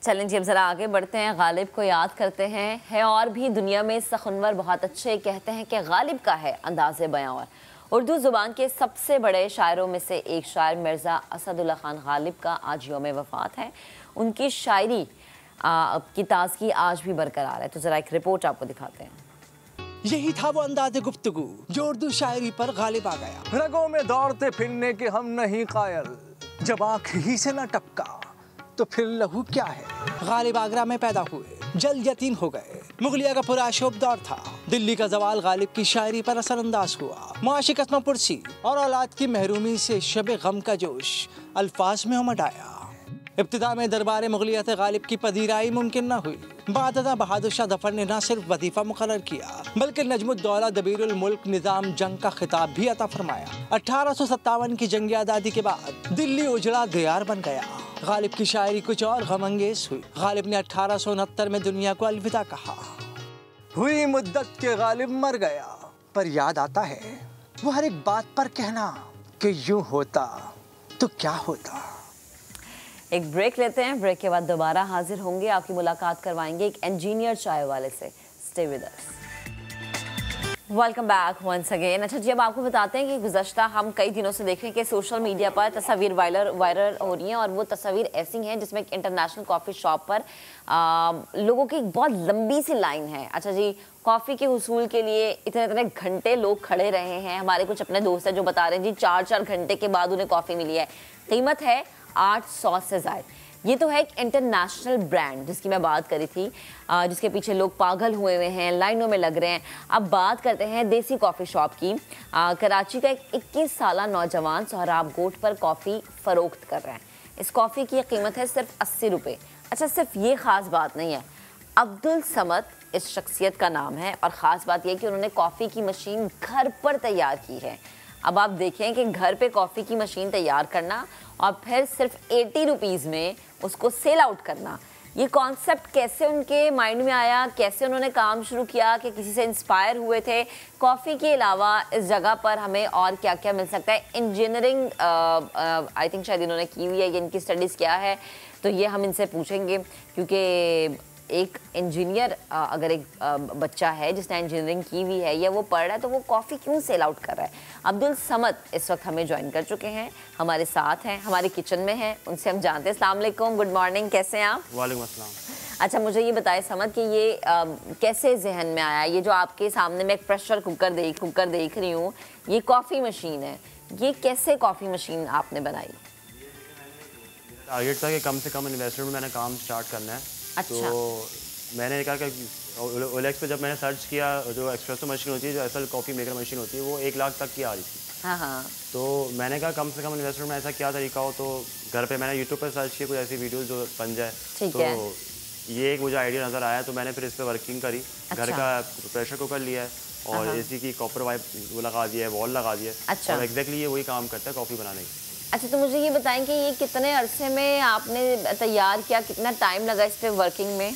चलें जी, अब ज़रा आगे बढ़ते हैं, गालिब को याद करते हैं। है और भी दुनिया में सखुनवर बहुत अच्छे, कहते हैं कि गालिब का है अंदाज़े बयां। और उर्दू ज़ुबान के सबसे बड़े शायरों में से एक शायर मिर्ज़ा असदुल्ला खान गालिब का आज यौम वफ़ात है। उनकी शायरी की ताज़गी आज भी बरकरार है। तो ज़रा एक रिपोर्ट आपको दिखाते हैं। यही था वो अंदाज़े गुफ्तगू जो उर्दू शायरी पर गालिब आ गया। रगों में दौड़ते फिरने के हम नहीं कायल, जब आँख ही से न टपका तो फिर लहू क्या है। गालिब आगरा में पैदा हुए, जल्द यतीम हो गए। मुगलिया का पुराशोभ दौर था। दिल्ली का जवाल गालिब की शायरी पर असरअंदाज हुआ। मुआशी कस्मा पुरसी और औलाद की महरूमी से शबे गम का जोश अल्फाज में उमड़ आया। इब्तिदा में दरबार मुगलिया से गालिब की पजीराई मुमकिन न हुई। बादशाह बहादुर शाह जफर ने न सिर्फ वजीफा मुकर्रर किया बल्कि नजमुद्दौला दबीरुल मुल्क निजाम जंग का खिताब भी अता फरमाया। 1857 की जंग आज़ादी के बाद दिल्ली उजड़ा दियार बन गया। गालिब की शायरी कुछ और गमंगेज हुई। गालिब ने 1869 में दुनिया को अलविदा कहा। हुई मुद्दत के गालिब मर गया, पर याद आता है वो हर एक बात पर कहना कि यूं होता तो क्या होता। एक ब्रेक लेते हैं, ब्रेक के बाद दोबारा हाजिर होंगे, आपकी मुलाकात करवाएंगे एक इंजीनियर चाय वाले से। Stay with us. Welcome back once again. अच्छा जी, अब आपको बताते हैं कि गुज़श्ता हम कई दिनों से देख रहे हैं कि सोशल मीडिया पर तस्वीर वायरल हो रही हैं, और वो तस्वीर ऐसी हैं जिसमें एक इंटरनेशनल कॉफ़ी शॉप पर लोगों की एक बहुत लंबी सी लाइन है। अच्छा जी, कॉफ़ी के हुसूल के लिए इतने घंटे लोग खड़े रहे हैं। हमारे कुछ अपने दोस्त हैं जो बता रहे हैं जी 4-4 घंटे के बाद उन्हें कॉफ़ी मिली है। कीमत है 800 से ज़ायद। ये तो है एक इंटरनेशनल ब्रांड जिसकी मैं बात करी थी, जिसके पीछे लोग पागल हुए हैं, लाइनों में लग रहे हैं। अब बात करते हैं देसी कॉफ़ी शॉप की। कराची का एक 21 साला नौजवान सोहराब गोट पर कॉफ़ी फ़रोख्त कर रहा है। इस कॉफ़ी की कीमत है सिर्फ 80 रुपये। अच्छा, सिर्फ ये ख़ास बात नहीं है, अब्दुल समद इस शख्सियत का नाम है, और ख़ास बात यह कि उन्होंने कॉफ़ी की मशीन घर पर तैयार की है। अब आप देखें कि घर पे कॉफ़ी की मशीन तैयार करना और फिर सिर्फ 80 रुपीज़ में उसको सेल आउट करना, ये कॉन्सेप्ट कैसे उनके माइंड में आया, कैसे उन्होंने काम शुरू किया, कि किसी से इंस्पायर हुए थे। कॉफ़ी के अलावा इस जगह पर हमें और क्या क्या मिल सकता है। इंजीनियरिंग आई थिंक शायद इन्होंने की हुई है, ये इनकी स्टडीज़ क्या है। तो ये हम इनसे पूछेंगे, क्योंकि एक इंजीनियर अगर एक बच्चा है जिसने इंजीनियरिंग की हुई है या वो पढ़ रहा है, तो वो कॉफ़ी क्यों सेल आउट कर रहा है। अब्दुल समद इस वक्त हमें ज्वाइन कर चुके हैं, हमारे साथ हैं, हमारे किचन में हैं, उनसे हम जानते हैं। अस्सलाम वालेकुम, गुड मॉर्निंग, कैसे हैं आप? वालेकुम अस्सलाम। अच्छा, मुझे ये बताएं समद कि ये कैसे जहन में आया, ये जो आपके सामने मैं एक प्रेशर कुकर देख रही हूँ, ये कॉफ़ी मशीन है, ये कैसे कॉफ़ी मशीन आपने बनाई? टारगेट था कि कम से कम इन्वेस्टमेंट में मैंने काम स्टार्ट करना है। अच्छा। तो मैंने कहा कि OLX पे जब मैंने सर्च किया, जो एक्सप्रेसो मशीन होती है, जो असल कॉफ़ी मेकर मशीन होती है, वो 1 लाख तक की आ रही थी। हाँ हाँ। तो मैंने कहा कम से कम इन्वेस्टमेंट में ऐसा क्या तरीका हो, तो घर पे मैंने यूट्यूब पर सर्च किया कुछ ऐसी वीडियोस जो बन जाए। ठीक तो है। ये एक मुझे आइडिया नज़र आया, तो मैंने फिर इस पर वर्किंग करी। अच्छा। घर का प्रेशर कुकर लिया है और AC की कॉपर वाइप वो लगा दिया है, वॉल लगा दिया है। अच्छा। और एग्जैक्टली ये वही काम करता है कॉफ़ी बनाने की। अच्छा, तो मुझे ये बताएं कि ये कितने अरसे में आपने तैयार किया, कितना टाइम लगा इस पर वर्किंग में?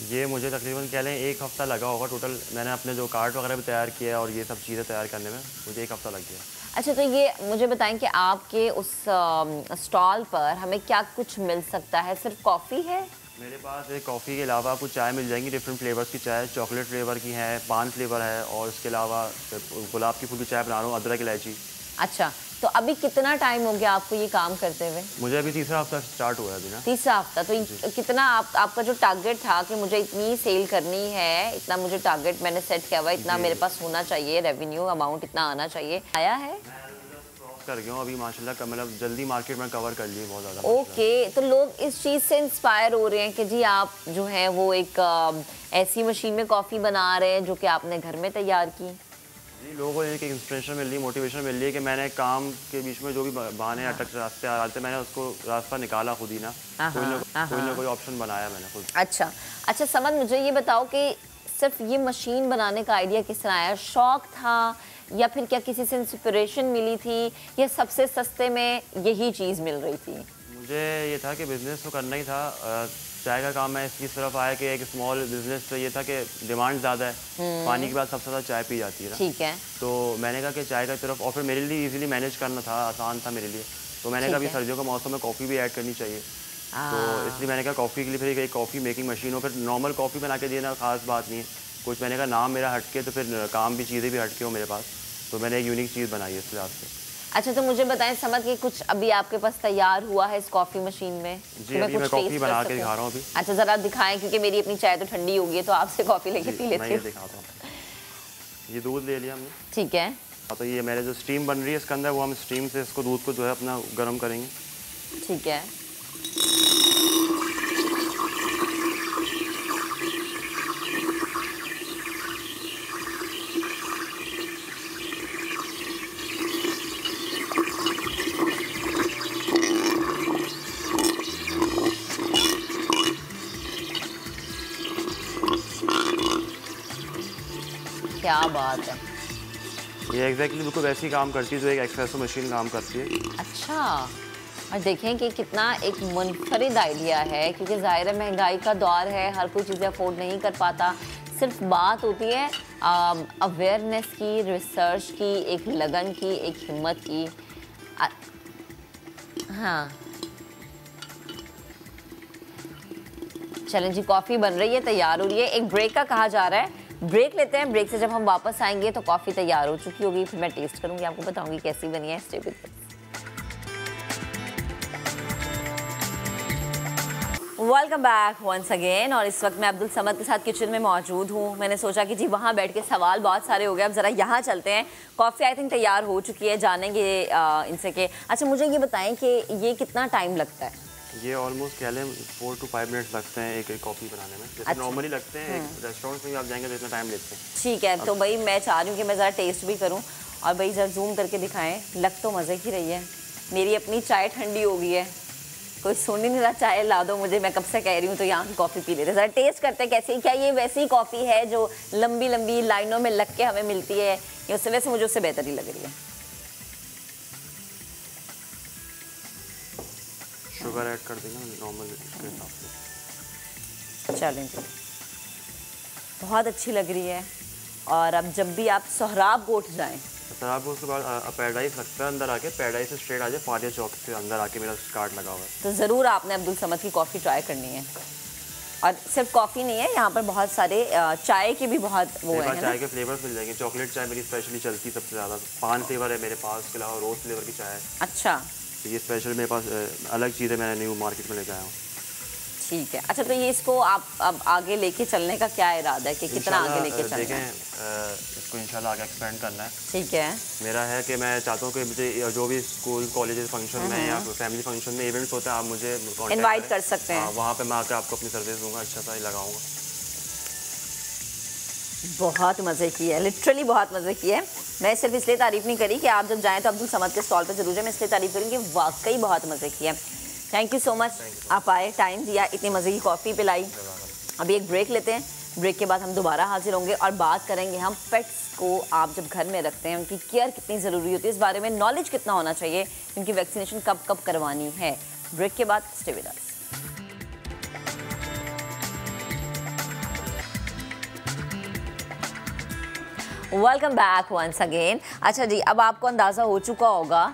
ये मुझे तकरीबन कह लें 1 हफ़्ता लगा होगा टोटल। मैंने अपने जो कार्ट वगैरह भी तैयार किया और ये सब चीज़ें तैयार करने में मुझे 1 हफ़्ता लग गया। अच्छा, तो ये मुझे बताएं कि आपके उस स्टॉल पर हमें क्या कुछ मिल सकता है? सिर्फ कॉफ़ी है? मेरे पास एक कॉफ़ी के अलावा कुछ चाय मिल जाएंगी, डिफरेंट फ्लेवर्स की चाय, चॉकलेट फ्लेवर की है, पान फ्लेवर है, और इसके अलावा गुलाब की फूल की चाय बना रहा हूँ, अदरक इलायची। अच्छा, तो अभी कितना टाइम हो गया आपको ये काम करते हुए? मुझे अभी 3रा हफ्ता स्टार्ट हुआ है अभी ना। 3रा हफ्ता। तो कितना आपका जो टारगेट था कि मुझे इतनी सेल करनी है, इतना मुझे टारगेट मैंने सेट किया हुआ, इतना मेरे पास होना चाहिए, रेवेन्यू अमाउंट इतना आना चाहिए, आया है? कर गया हूँ अभी माशाल्लाह, मतलब जल्दी मार्केट में कवर कर लिए बहुत ज़्यादा। ओके, तो लोग इस चीज़ से इंस्पायर हो रहे हैं कि जी आप जो हैं वो एक ऐसी मशीन में कॉफ़ी बना रहे हैं जो कि आपने घर में तैयार की। जी, लोगों को एक इंस्पिरेशन मिल रही है, मोटिवेशन मिल रही है कि मैंने काम के बीच में जो भी बहाने अटक रास्ते आ रहे, मैंने उसको रास्ता निकाला खुद ही ना, कोई ना कोई ऑप्शन बनाया मैंने खुद। अच्छा समझ, मुझे ये बताओ कि सिर्फ ये मशीन बनाने का आइडिया किस तरह आया? शौक था या फिर क्या किसी से इंस्पिरेशन मिली थी, या सबसे सस्ते में यही चीज़ मिल रही थी? मुझे ये था कि बिज़नेस तो करना ही था, चाय का काम है, इसकी तरफ आया कि एक स्मॉल बिजनेस। तो ये था कि डिमांड ज़्यादा है, पानी के बाद सबसे ज़्यादा चाय पी जाती है ना। ठीक है। तो मैंने कहा कि चाय की तरफ, और फिर मेरे लिए इजीली मैनेज करना था, आसान था मेरे लिए। तो मैंने कहा अभी सर्दियों का मौसम में कॉफ़ी भी ऐड करनी चाहिए, तो इसलिए मैंने कहा कॉफ़ी के लिए फिर एक कॉफ़ी मेकिंग मशीन हो। फिर नॉर्मल कॉफ़ी बना के देना खास बात नहीं है कुछ, मैंने कहा नाम मेरा हटके, तो फिर काम भी चीज़ें भी हटके हो मेरे पास, तो मैंने एक यूनिक चीज़ बनाई है इस लिहाज से। अच्छा, तो मुझे बताएं समझ कि कुछ अभी आपके पास तैयार हुआ है इस कॉफ़ी मशीन में? जी, अभी मैं कॉफ़ी बना के दिखा रहा हूँ अभी। अच्छा, ज़रा दिखाएं, क्योंकि मेरी अपनी चाय तो ठंडी हो गई है, तो आपसे कॉफ़ी लेके पी लेती हूँ। मैं ये दिखाता हूँ। ये दूध ले लिया हमने। ठीक है। तो ये मेरे जो स्टीम बन रही है इसके अंदर, वो हम स्टीम से इसको दूध को जो है अपना गर्म करेंगे। ठीक है। क्या बात है, ये एग्जैक्टली बिल्कुल वैसे ही काम करती है जो एक एक्सप्रेसो मशीन काम करती है। अच्छा, और देखें कि कितना एक मुनफरिद आइडिया है, क्योंकि ज़ाहिर है महंगाई का दौर है, हर कोई चीज़ें अफोर्ड नहीं कर पाता। सिर्फ बात होती है अवेयरनेस की, रिसर्च की, एक लगन की, एक हिम्मत की। हाँ, चलें जी, कॉफ़ी बन रही है, तैयार हो रही है। एक ब्रेक का कहा जा रहा है, ब्रेक लेते हैं। ब्रेक से जब हम वापस आएंगे तो कॉफ़ी तैयार हो चुकी होगी, फिर मैं टेस्ट करूंगी, आपको बताऊंगी कैसी बनी है। Stay with us. Welcome back once again. और इस वक्त मैं अब्दुल समद के साथ किचन में मौजूद हूँ। मैंने सोचा कि जी वहाँ बैठ के सवाल बहुत सारे हो गए, अब ज़रा यहाँ चलते हैं। कॉफ़ी आई थिंक तैयार हो चुकी है, जानेंगे इनसे के। अच्छा, मुझे ये बताएं कि ये कितना टाइम लगता है? ये ऑलमोस्ट कह लें 4 to 5 मिनट्स लगते हैं एक कॉफ़ी बनाने में, जैसे नॉर्मली लगते हैं। रेस्टोरेंट में आप जाएंगे तो इतना टाइम लेते हैं। ठीक है, तो भाई मैं चाह रही हूँ कि मैं ज़रा टेस्ट भी करूँ, और भाई ज़रा जूम करके दिखाएं। लग तो मज़े की रही है। मेरी अपनी चाय ठंडी हो गई है, कोई सुन ही नहीं रहा, चाय ला दो मुझे, मैं कब से कह रही हूँ। तो यहाँ की कॉफ़ी पी लेते, ज़रा टेस्ट करते हैं कैसी। क्या ये वैसी कॉफ़ी है जो लंबी लंबी लाइनों में लग के हमें मिलती है, या उससे वैसे मुझे उससे बेहतर ही लग रही है? शुगर ऐड कर देंगे नॉर्मल इसके हिसाब से। चलें जी, बहुत अच्छी लग रही है। और अब जब भी आप सोहराब गोट जाएं सर आपको उसके बाद पैराडाइज लगता है, अंदर आके पैराडाइज से स्ट्रेट आ जाए फातिया चौक से अंदर आके मेरा कार्ड लगा हुआ है। तो ज़रूर आपने अब्दुल समद की कॉफ़ी ट्राई करनी है। और सिर्फ कॉफ़ी नहीं है, यहाँ पर बहुत सारे चाय के भी बहुत वो है। चाय के फ्लेवर्स मिल जाएंगे। चॉकलेट चाय मेरी स्पेशली चलती है सबसे ज़्यादा, 5 फ्लेवर है मेरे पास, उसके अलावा रोज़ फ्लेवर की चाय है। अच्छा, तो ये स्पेशल मेरे पास अलग चीज़ है, मैंने न्यू मार्केट में लेके आया हूँ। ठीक है। अच्छा, तो ये इसको आप अब आगे लेके चलने का क्या इरादा है कि कितना आगे लेके चलना है? देखें, इसको इंशाल्लाह आगे एक्सपेंड करना है। ठीक है। मेरा है कि मैं चाहता हूँ कि मुझे जो भी स्कूल कॉलेज फंक्शन में या फैमिली फंक्शन में इवेंट्स होते हैं, आप मुझे इनवाइट कर सकते हैं। वहाँ पे मैं आकर आपको अपनी सर्विस दूंगा, अच्छा सा ही लगाऊंगा। बहुत मज़े की है, लिटरली बहुत मज़े की है। मैं सिर्फ इसलिए तारीफ़ नहीं करी कि आप जब जाएँ तो अब्दुल समद के स्टॉल पर जरूर जाए, मैं इसलिए तारीफ़ करूँ कि वाकई बहुत मज़े की है। थैंक यू सो मच, आप आए, टाइम दिया, इतनी मज़े की कॉफ़ी पिलाई। अभी एक ब्रेक लेते हैं, ब्रेक के बाद हम दोबारा हाजिर होंगे और बात करेंगे हम पेट्स को आप जब घर में रखते हैं उनकी केयर कितनी ज़रूरी होती है, इस बारे में नॉलेज कितना होना चाहिए, उनकी वैक्सीनेशन कब कब करवानी है। ब्रेक के बाद stay with us. Welcome back once again. अच्छा जी, अब आपको अंदाज़ा हो चुका होगा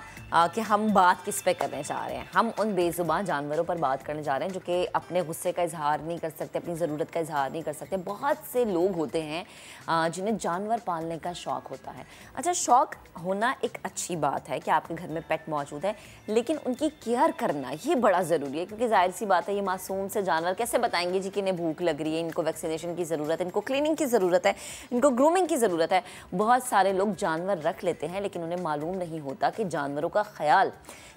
कि हम बात किस पे करने जा रहे हैं। हम उन बेज़ुबान जानवरों पर बात करने जा रहे हैं जो कि अपने गुस्से का इजहार नहीं कर सकते, अपनी ज़रूरत का इजहार नहीं कर सकते। बहुत से लोग होते हैं जिन्हें जानवर पालने का शौक़ होता है। अच्छा, शौक़ होना एक अच्छी बात है कि आपके घर में पेट मौजूद है, लेकिन उनकी केयर करना ये बड़ा ज़रूरी है, क्योंकि जाहिर सी बात है ये मासूम से जानवर कैसे बताएंगे जी कि इन्हें भूख लग रही है, इनको वैक्सीनेशन की ज़रूरत है, इनको क्लीनिंग की ज़रूरत है, इनको ग्रूमिंग की ज़रूरत है। बहुत सारे लोग जानवर रख लेते हैं लेकिन उन्हें मालूम नहीं होता कि जानवरों का ख्याल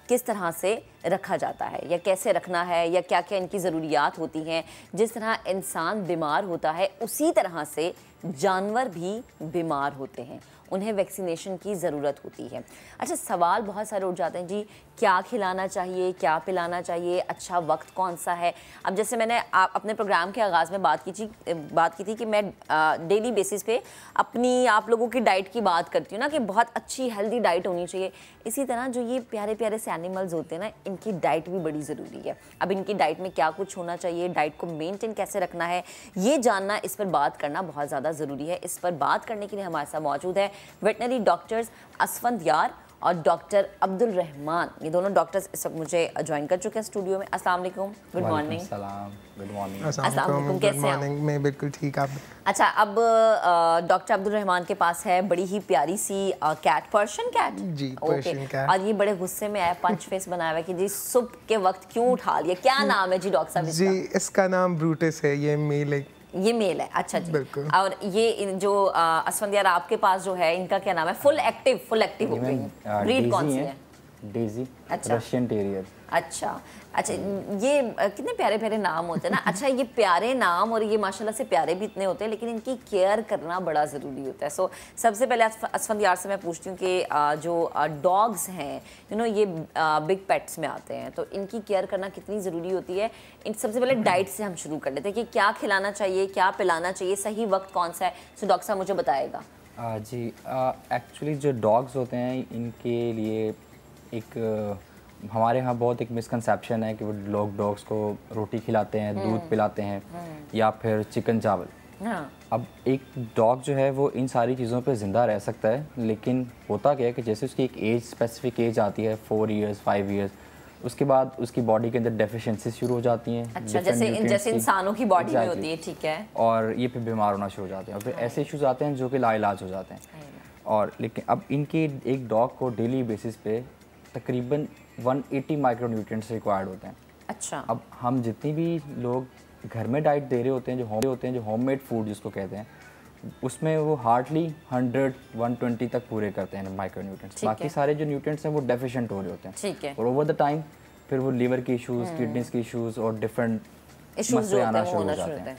किस तरह से रखा जाता है या कैसे रखना है या क्या क्या इनकी ज़रूरियात होती हैं। जिस तरह इंसान बीमार होता है उसी तरह से जानवर भी बीमार होते हैं, उन्हें वैक्सीनेशन की ज़रूरत होती है। अच्छा, सवाल बहुत सारे उठ जाते हैं जी, क्या खिलाना चाहिए, क्या पिलाना चाहिए, अच्छा वक्त कौन सा है। अब जैसे मैंने अपने प्रोग्राम के आगाज़ में बात की थी कि मैं डेली बेसिस पे अपनी आप लोगों की डाइट की बात करती हूँ ना, कि बहुत अच्छी हेल्दी डाइट होनी चाहिए। इसी तरह जो ये प्यारे प्यारे से एनिमल्स होते हैं ना, इनकी डाइट भी बड़ी ज़रूरी है। अब इनकी डाइट में क्या कुछ होना चाहिए, डाइट को मेनटेन कैसे रखना है, ये जानना, इस पर बात करना बहुत ज़्यादा ज़रूरी है। इस पर बात करने के लिए हमारे साथ मौजूद है वेटनरी डॉक्टर्स असफंद यार और डॉक्टर अब्दुल रहमान। ये दोनों डॉक्टर्स इस वक्त मुझे ज्वाइन कर चुके हैं स्टूडियो में। अस्सलाम वालेकुम, गुड मॉर्निंग। Good morning. अस्सलाम वालेकुम, कैसे हैं? मैं बिल्कुल ठीक। आप? अच्छा, अब डॉक्टर अब्दुल रहमान के पास है बड़ी ही प्यारी सी कैट, पर्शियन कैट जी, पर्शियन कैट। और ये बड़े गुस्से में आया, पंच फेस बनाया हुआ कि जी सुबह के वक्त क्यों उठा लिया। क्या नाम है जी डॉक्टर साहब इसका? जी, इसका नाम ब्रूटस है, ये मेल है। ये मेल है, अच्छा जी। बिल्कुल। और ये जो असफंद यार आपके पास जो है, इनका क्या नाम है? फुल एक्टिव हो गई है। ब्रीड कौन सी है? डेजी, अच्छा, रशियन टेरियर। अच्छा अच्छा, ये कितने प्यारे प्यारे नाम होते हैं ना। अच्छा, ये प्यारे नाम और ये माशाल्लाह से प्यारे भी इतने होते हैं, लेकिन इनकी केयर करना बड़ा ज़रूरी होता है। सो सबसे पहले असफंद यार से मैं पूछती हूँ कि जो डॉग्स हैं, ये बिग पेट्स में आते हैं, तो इनकी केयर करना कितनी ज़रूरी होती है। इन सबसे पहले डाइट से हम शुरू कर लेते हैं कि क्या खिलाना चाहिए, क्या पिलाना चाहिए, सही वक्त कौन सा है। सो डॉक्टर साहब मुझे बताएगा। जी, एक्चुअली जो डॉग्स होते हैं इनके लिए एक हमारे यहाँ बहुत एक मिसकंसेप्शन है कि वो लोग डॉग्स को रोटी खिलाते हैं, दूध पिलाते हैं या फिर चिकन चावल। अब एक डॉग जो है वो इन सारी चीज़ों पे ज़िंदा रह सकता है, लेकिन होता क्या है कि जैसे उसकी एक एज, स्पेसिफिक एज आती है 4 इयर्स 5 इयर्स, उसके बाद उसकी बॉडी के अंदर डेफिशिएंसी शुरू हो जाती हैं। अच्छा, जैसे इंसानों की बॉडी में होती है, ठीक है। और ये फिर बीमार होना शुरू हो जाते हैं और फिर ऐसे इशूज़ आते हैं जो कि लाइलाज हो जाते हैं। और लेकिन अब इनकी एक डॉग को डेली बेसिस पे तकरीबन 180 माइक्रोन्यूट्रिएंट्स रिक्वायर्ड होते हैं। अच्छा, अब हम जितनी भी लोग घर में डाइट दे रहे होते हैं, जो होममेड फूड जिसको कहते हैं, उसमें वो हार्डली 100-120 तक पूरे करते हैं माइक्रोन्यूट्रिएंट्स। बाकी सारे जो न्यूट्रिएंट्स हैं वो डेफिशिएंट हो रहे होते हैं, ठीक है। और ओवर द टाइम फिर वो लीवर के इश्यूज़, किडनीज के इश्यूज़ और डिफरेंट मसले आना शुरू हो जाते हैं।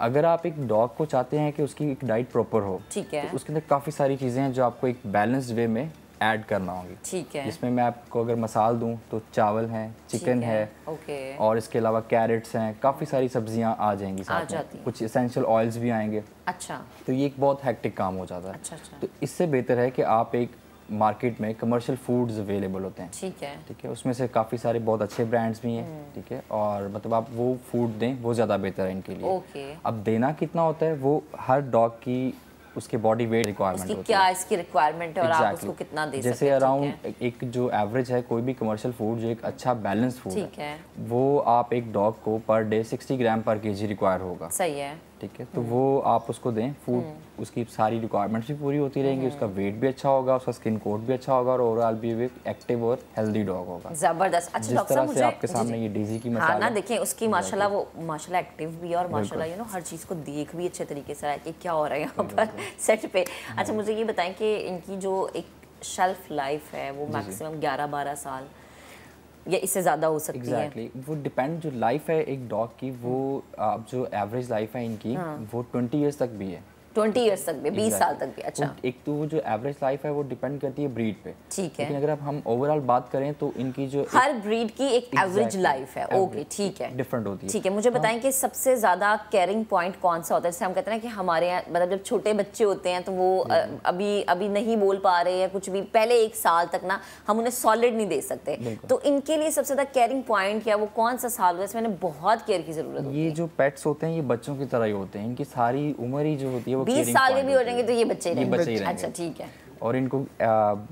अगर आप एक डॉग को चाहते हैं कि उसकी एक डाइट प्रॉपर हो, ठीक है, तो उसके अंदर काफ़ी सारी चीज़ें हैं जो आपको एक बैलेंस्ड वे में ऐड करना होगी, ठीक है। जिसमें मैं आपको अगर मसाल दूं तो चावल हैं, चिकन है, ओके, और इसके अलावा कैरेट्स हैं, काफ़ी सारी सब्जियां आ जाएंगी साथ में, कुछ एसेंशियल ऑयल्स भी आएंगे। अच्छा, तो ये एक बहुत हेक्टिक काम हो जाता है। अच्छा, अच्छा। तो इससे बेहतर है कि आप एक मार्केट में कमर्शियल फूड्स अवेलेबल होते हैं, ठीक है, ठीक है, उसमें से काफ़ी सारे बहुत अच्छे ब्रांड्स भी हैं, ठीक है, और मतलब आप वो फूड दें, वो ज़्यादा बेहतर है इनके लिए। ओके। अब देना कितना होता है वो हर डॉग की उसके बॉडी वेट रिक्वायरमेंट होती है, क्या इसकी रिक्वायरमेंट है और आप उसको कितना दे सकते हैं। जैसे अराउंड एक जो एवरेज है कोई भी कमर्शियल फूड जो एक अच्छा बैलेंस फूड है, वो आप एक डॉग को पर डे 60 ग्राम पर केजी रिक्वायर होगा। सही है, ठीक है। तो वो आप उसको दें फूड, उसकी सारी रिक्वायरमेंट्स भी पूरी होती रहेंगी, उसका वेट भी अच्छा होगा, उसका स्किन कोट भी अच्छा होगा और ओवरऑल भी एक एक्टिव और हेल्दी डॉग होगा। जबरदस्त। अच्छा जिस तरह से आपके सामने ये डेजी की मिसाल है ना, देखिए उसकी माशाल्लाह वो माशाल्लाह एक्टिव भी है और माशाल्लाह हर चीज़ को देख भी अच्छे तरीके से रहा है कि क्या हो रहा है यहाँ पर सेट पे। अच्छा मुझे ये बताएं कि इनकी जो एक शेल्फ लाइफ है वो मैक्सिमम 11-12 साल या इससे ज़्यादा हो सकती है। वो डिपेंड, जो लाइफ है एक डॉग की वो आप जो एवरेज लाइफ है इनकी वो 20 ईयर्स तक भी है, 20 ईयर्स तक भी, 20 साल तक भी। अच्छा, एक तो वो जो एवरेज लाइफ है वो डिपेंड करती है ब्रीड पे, ठीक है। लेकिन अगर हम ओवरऑल बात करें तो इनकी जो हर ब्रीड की एक एवरेज लाइफ है। ओके, ठीक है, डिफरेंट होती है। ठीक है, मुझे बताएं कि सबसे ज़्यादा केयरिंग पॉइंट कौन सा होता है? जैसे हम कहते हैं ना कि हमारे यहाँ मतलब जब छोटे बच्चे होते हैं तो वो अभी नहीं बोल पा रहे हैं कुछ भी, पहले 1 साल तक ना हम उन्हें सॉलिड नहीं दे सकते, तो इनके लिए सबसे ज़्यादा केयरिंग पॉइंट क्या, वो कौन सा साल होता है इसमें बहुत केयर की जरूरत होती है? ये जो पेट्स होते हैं ये बच्चों की तरह ही होते हैं, इनकी सारी उम्र ही जो होती है वो 20 साल के भी हो जाएंगे तो ये बच्चे ही रहेंगे। अच्छा, ठीक है। और इनको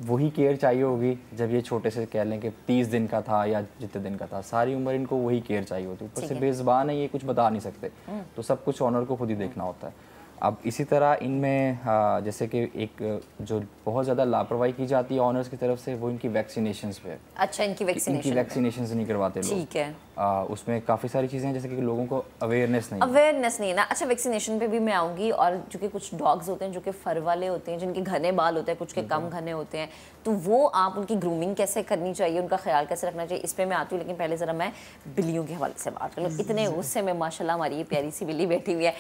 वही केयर चाहिए होगी जब ये छोटे से कह लें कि 30 दिन का था या जितने दिन का था, सारी उम्र इनको वही केयर चाहिए होती है। ऊपर से बेज़बान है, ये कुछ बता नहीं सकते, तो सब कुछ ऑनर को खुद ही देखना होता है। अब इसी तरह इनमें जैसे कि एक जो बहुत ज़्यादा लापरवाही की जाती है ऑनर्स की तरफ से, वो इनकी वैक्सीनेशंस पे। अच्छा, इनकी वैक्सीनेशंस नहीं करवाते लोग, ठीक है। उसमें काफ़ी सारी चीज़ें हैं जैसे कि लोगों को अवेयरनेस नहीं है ना। अच्छा, वैक्सीनेशन पे भी मैं आऊँगी। और चूँकि कुछ डॉग्स होते हैं जो कि फर वाले होते हैं, जिनके घने बाल होते हैं, कुछ के कम घने होते हैं, तो वो आप उनकी ग्रूमिंग कैसे करनी चाहिए, उनका ख्याल कैसे रखना चाहिए, इस पर मैं आती हूँ। लेकिन पहले ज़रा मैं बिल्लियों के हवाले से बात करूँ। इतने गुस्से में माशाल्लाह हमारी ये प्यारी सी बिल्ली बैठी हुई है।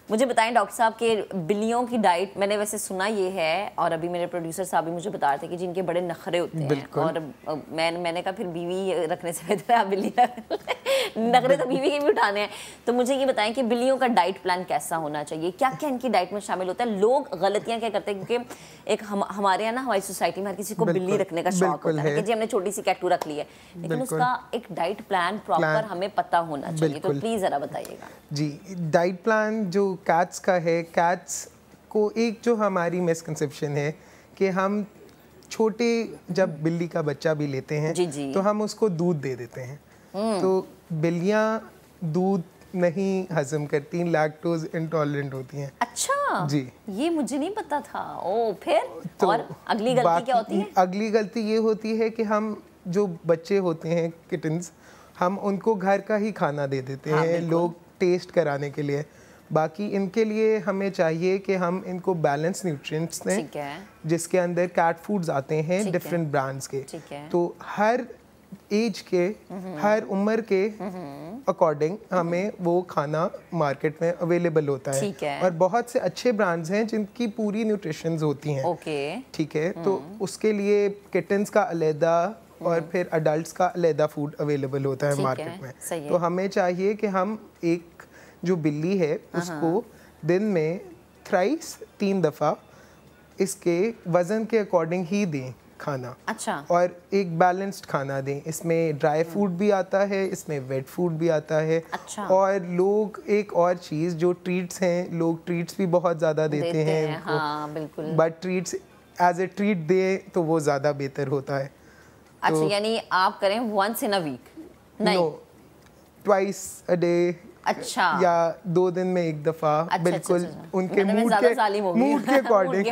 मुझे बताएं डॉक्टर साहब कि बिल्लियों की डाइट, मैंने वैसे सुना ये है और अभी मेरे प्रोड्यूसर साहब भी मुझे बता रहे थे कि जिनके बड़े नखरे होते हैं, और मैंने कहा फिर बीवी रखने से बेहतर है बिल्ली नखरे तो बीवी के भी उठाने हैं। तो मुझे ये बताएं कि बिल्लियों का डाइट प्लान कैसा होना चाहिए, क्या क्या इनकी डाइट में शामिल होता है? लोग गलतियाँ क्या करते हैं, क्योंकि एक हमारे यहाँ ना हमारी सोसाइटी में हर किसी को बिल्ली रखने का शौक होता है कि जी हमने छोटी सी कैटू रख ली है, लेकिन उसका एक डाइट प्लान प्रॉपर हमें पता होना चाहिए। तो प्लीज़ ज़रा बताइएगा जी। डाइट प्लान जो कैट्स का है, कैट्स को एक जो हमारी मिसकंसेप्शन है कि हम छोटे जब बिल्ली का बच्चा भी लेते हैं तो हम उसको दूध दे देते हैं, तो बिल्लियाँ दूध नहीं हजम करती, लैक्टोज इंटॉलरेंट होती हैं। अच्छा जी, ये मुझे नहीं पता था। ओ, फिर तो और अगली गलती क्या होती है? अगली गलती ये होती है कि हम जो बच्चे होते हैं किटन्स, हम उनको घर का ही खाना दे देते हैं लोग टेस्ट कराने के लिए। बाकी इनके लिए हमें चाहिए कि हम इनको बैलेंस न्यूट्रिएंट्स दें, जिसके अंदर कैट फूड्स आते हैं डिफरेंट ब्रांड्स के। तो हर एज के, हर उम्र के अकॉर्डिंग हमें वो खाना मार्केट में अवेलेबल होता है, और बहुत से अच्छे ब्रांड्स हैं जिनकी पूरी न्यूट्रिशंस होती हैं। ठीक है, तो उसके लिए किटन्स का अलहदा और फिर अडल्ट्स का अलहदा फूड अवेलेबल होता है मार्केट में। तो हमें चाहिए कि हम एक जो बिल्ली है उसको दिन में थ्राइस 3 दफ़ा इसके वज़न के अकॉर्डिंग ही दें खाना। अच्छा। और एक बैलेंस्ड खाना दें, इसमें ड्राई फूड भी आता है, इसमें वेट फूड भी आता है। अच्छा। और लोग एक और चीज़ जो ट्रीट्स हैं, लोग ट्रीट्स भी बहुत ज़्यादा देते हैं इनको। हाँ, बिल्कुल। But treats as a treat दें तो वो ज़्यादा बेहतर होता है। अच्छा, तो, यानी आप करें वंस इन अ वीक? नहीं, ट्वाइस अ डे। अच्छा, या 2 दिन में 1 दफ़ा। बिल्कुल उनके मूड के अकॉर्डिंग।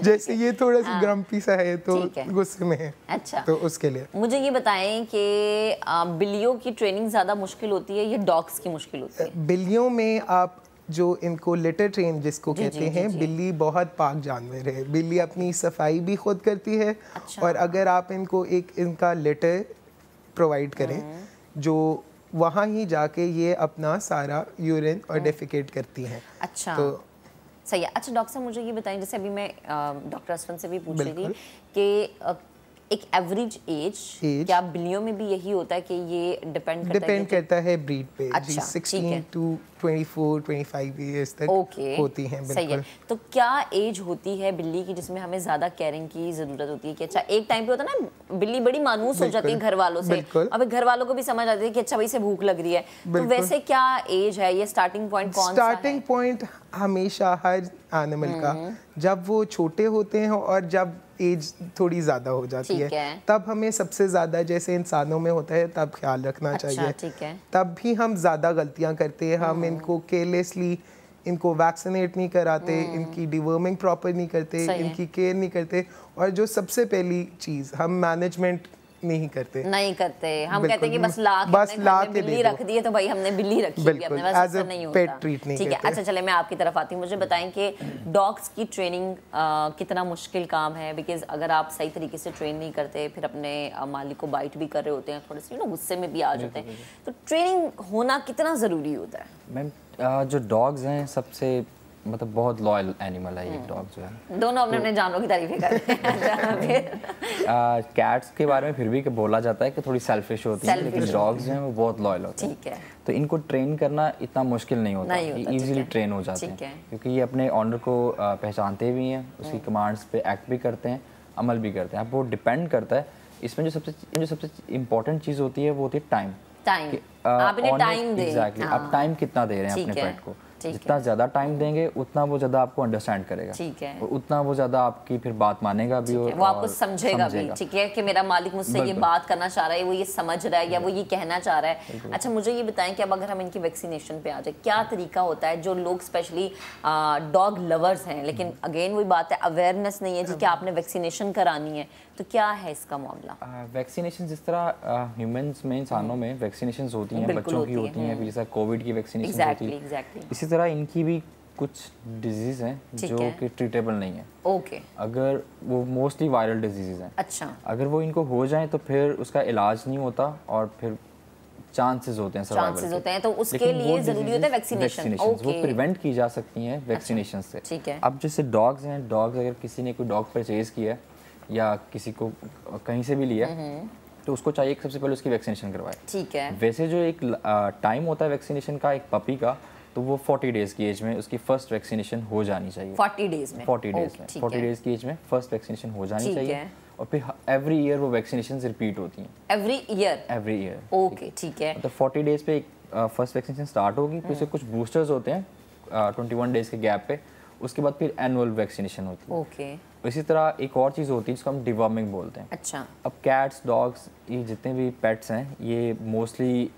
जैसे ये थोड़ा सा ग्रम्पी सा है तो गुस्से में है। अच्छा, तो उसके लिए मुझे ये बताएं कि बिल्लियों की ट्रेनिंग ज़्यादा मुश्किल होती है या डॉग्स की मुश्किल होती है? बिल्लियों में आप जो इनको लिटर ट्रेन जिसको कहते हैं, बिल्ली बहुत पाक जानवर है। बिल्ली अपनी सफाई भी खुद करती है। अच्छा। और अगर आप इनको एक इनका लिटर प्रोवाइड करें जो वहाँ ही जाके ये अपना सारा यूरिन और डेफिकेट करती हैं। अच्छा, तो सही है। अच्छा डॉक्टर साहब, मुझे ये बताएं, जैसे अभी मैं डॉक्टर असफन से भी पूछ रही थी कि एक एवरेज एज क्या बिल्लियों में भी यही होता है कि ये डिपेंड करता है ब्रीड पे? अच्छा, जी 16 टू 24-25 इयर्स तक होती हैं। बिल्कुल सही है। तो क्या एज होती है बिल्ली की जिसमें हमें ज्यादा केयरिंग की जरूरत होती है कि अच्छा एक टाइम पे होता है ना बिल्ली बड़ी मानूस हो जाती है घर वालों से, अब घर वालों को भी समझ आती है कि अच्छा भाई से भूख लग रही है, तो वैसे क्या एज है, ये स्टार्टिंग पॉइंट कौन सा है? स्टार्टिंग पॉइंट हमेशा हर एनिमल का जब वो छोटे होते हैं और जब एज थोड़ी ज़्यादा हो जाती है तब हमें सबसे ज़्यादा जैसे इंसानों में होता है तब ख्याल रखना चाहिए। ठीक है। तब भी हम ज़्यादा गलतियां करते हैं, हम इनको केयरलेसली इनको वैक्सीनेट नहीं कराते, इनकी डिवर्मिंग प्रॉपर नहीं करते, इनकी केयर नहीं करते, और जो सबसे पहली चीज़ हम मैनेजमेंट नहीं करते हम कहते हैं कि बस ला के बिल्ली रख दी है तो भाई हमने बिल्ली रखी है, अपने पास ऐसा नहीं होता। ठीक है। अच्छा चले मैं आपकी तरफ आती हूँ, मुझे बताएं कि डॉग्स की ट्रेनिंग कितना मुश्किल काम है, बिकॉज अगर आप सही तरीके से ट्रेन नहीं करते फिर अपने मालिक को बाइट भी कर रहे होते हैं, थोड़े से गुस्से में भी आ जाते हैं, तो ट्रेनिंग होना कितना ज़रूरी होता है? मैम जो डॉग्स हैं सबसे मतलब बहुत लॉयल एनिमल है ये डॉग जो है। दोनों अपने अपने जानवरों की तारीफें कर रहे हैं। कैट्स के बारे में फिर भी बोला जाता है कि थोड़ी सेल्फिश होती हैं, लेकिन डॉग्स जो हैं वो बहुत लॉयल होते हैं। ठीक है। तो इनको ट्रेन करना इतना मुश्किल नहीं होता, ये इजीली ट्रेन हो जाते हैं क्योंकि ये अपने ऑनर को पहचानते भी हैं, उसकी कमांड्स पे एक्ट भी करते हैं, अमल भी करते हैं। अब वो डिपेंड करता है इसमें जो सबसे इम्पोर्टेंट चीज़ होती है वो होती है टाइम। आप इन्हें टाइम दें। एग्जैक्टली, आप टाइम कितना दे रहे हैं अपने पेट को, जितना ज़्यादा टाइम देंगे उतना वो ज़्यादा आपको अंडरस्टैंड करेगा। ठीक है। और उतना वो ज़्यादा आपकी फिर बात मानेगा भी और वो आपको समझेगा भी। ठीक है कि मेरा मालिक मुझसे ये बात करना चाह रहा है, वो ये समझ रहा है या वो ये कहना चाह रहा है। अच्छा मुझे ये बताएं कि अब अगर हम इनकी वैक्सीनेशन पे आ जाए, क्या तरीका होता है? जो लोग स्पेशली डॉग लवर्स हैं, लेकिन अगेन वही बात है अवेयरनेस नहीं है जी कि आपने वैक्सीनेशन करानी है, तो क्या है इसका मामला? वैक्सीनेशन जिस तरह ह्यूमंस में, इंसानों में वैक्सीनेशन होती हैं, बच्चों की होती हैं, जैसे कोविड की वैक्सीनेशन होती है, इसी तरह इनकी भी कुछ डिजीज हैं जो कि ट्रीटेबल नहीं है। ओके। अगर वो मोस्टली वायरल डिजीज हैं। अच्छा। अगर वो इनको हो जाए तो फिर उसका इलाज नहीं होता और फिर चांसेस होते हैं सर्वाइवल के। तो उसके लिए जरूरी होता है वैक्सीनेशन। वो प्रिवेंट की जा सकती हैं वैक्सीनेशन से। ठीक है। अब जैसे डॉग्स हैं, डॉग्स अगर किसी ने कोई डॉग परचेज किया या किसी को कहीं से भी लिया तो उसको चाहिए कि सबसे पहले उसकी वैक्सीनेशन करवाए। ठीक है। वैसे जो एक टाइम होता है वैक्सीनेशन का एक पपी का, तो वो 40 डेज की एज में उसकी फर्स्ट वैक्सीनेशन हो जानी चाहिए। 40 डेज में 40 डेज की एज में फर्स्ट वैक्सीनेशन हो जानी चाहिए। और फिर एवरी ईयर वो वैक्सीनेशन रिपीट होती हैं। Every year. ओके ठीक है। तो 40 डेज पे फर्स्ट वैक्सीनेशन स्टार्ट होगी, फिर उसके कुछ बूस्टर्स होते हैं 21 डेज के गैप पे, उसके बाद फिर एनुअल वैक्सीनेशन होती है। ओके। इसी तरह एक और चीज़ होती है जिसको हम डिवर्मिंग बोलते हैं। अच्छा। अब कैट्स, डॉग्स, ये जितने भी पेट्स हैं ये मोस्टली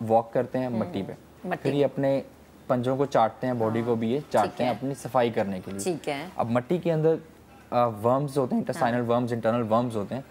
वॉक करते हैं मट्टी पे, फिर ये अपने पंजों को चाटते हैं, बॉडी को भी ये चाटते हैं अपनी सफाई करने के लिए। ठीक है। अब मट्टी के अंदर वर्म्स होते हैं, इंटेस्टाइनल वर्म्स, इंटरनल वर्म्स होते हैं,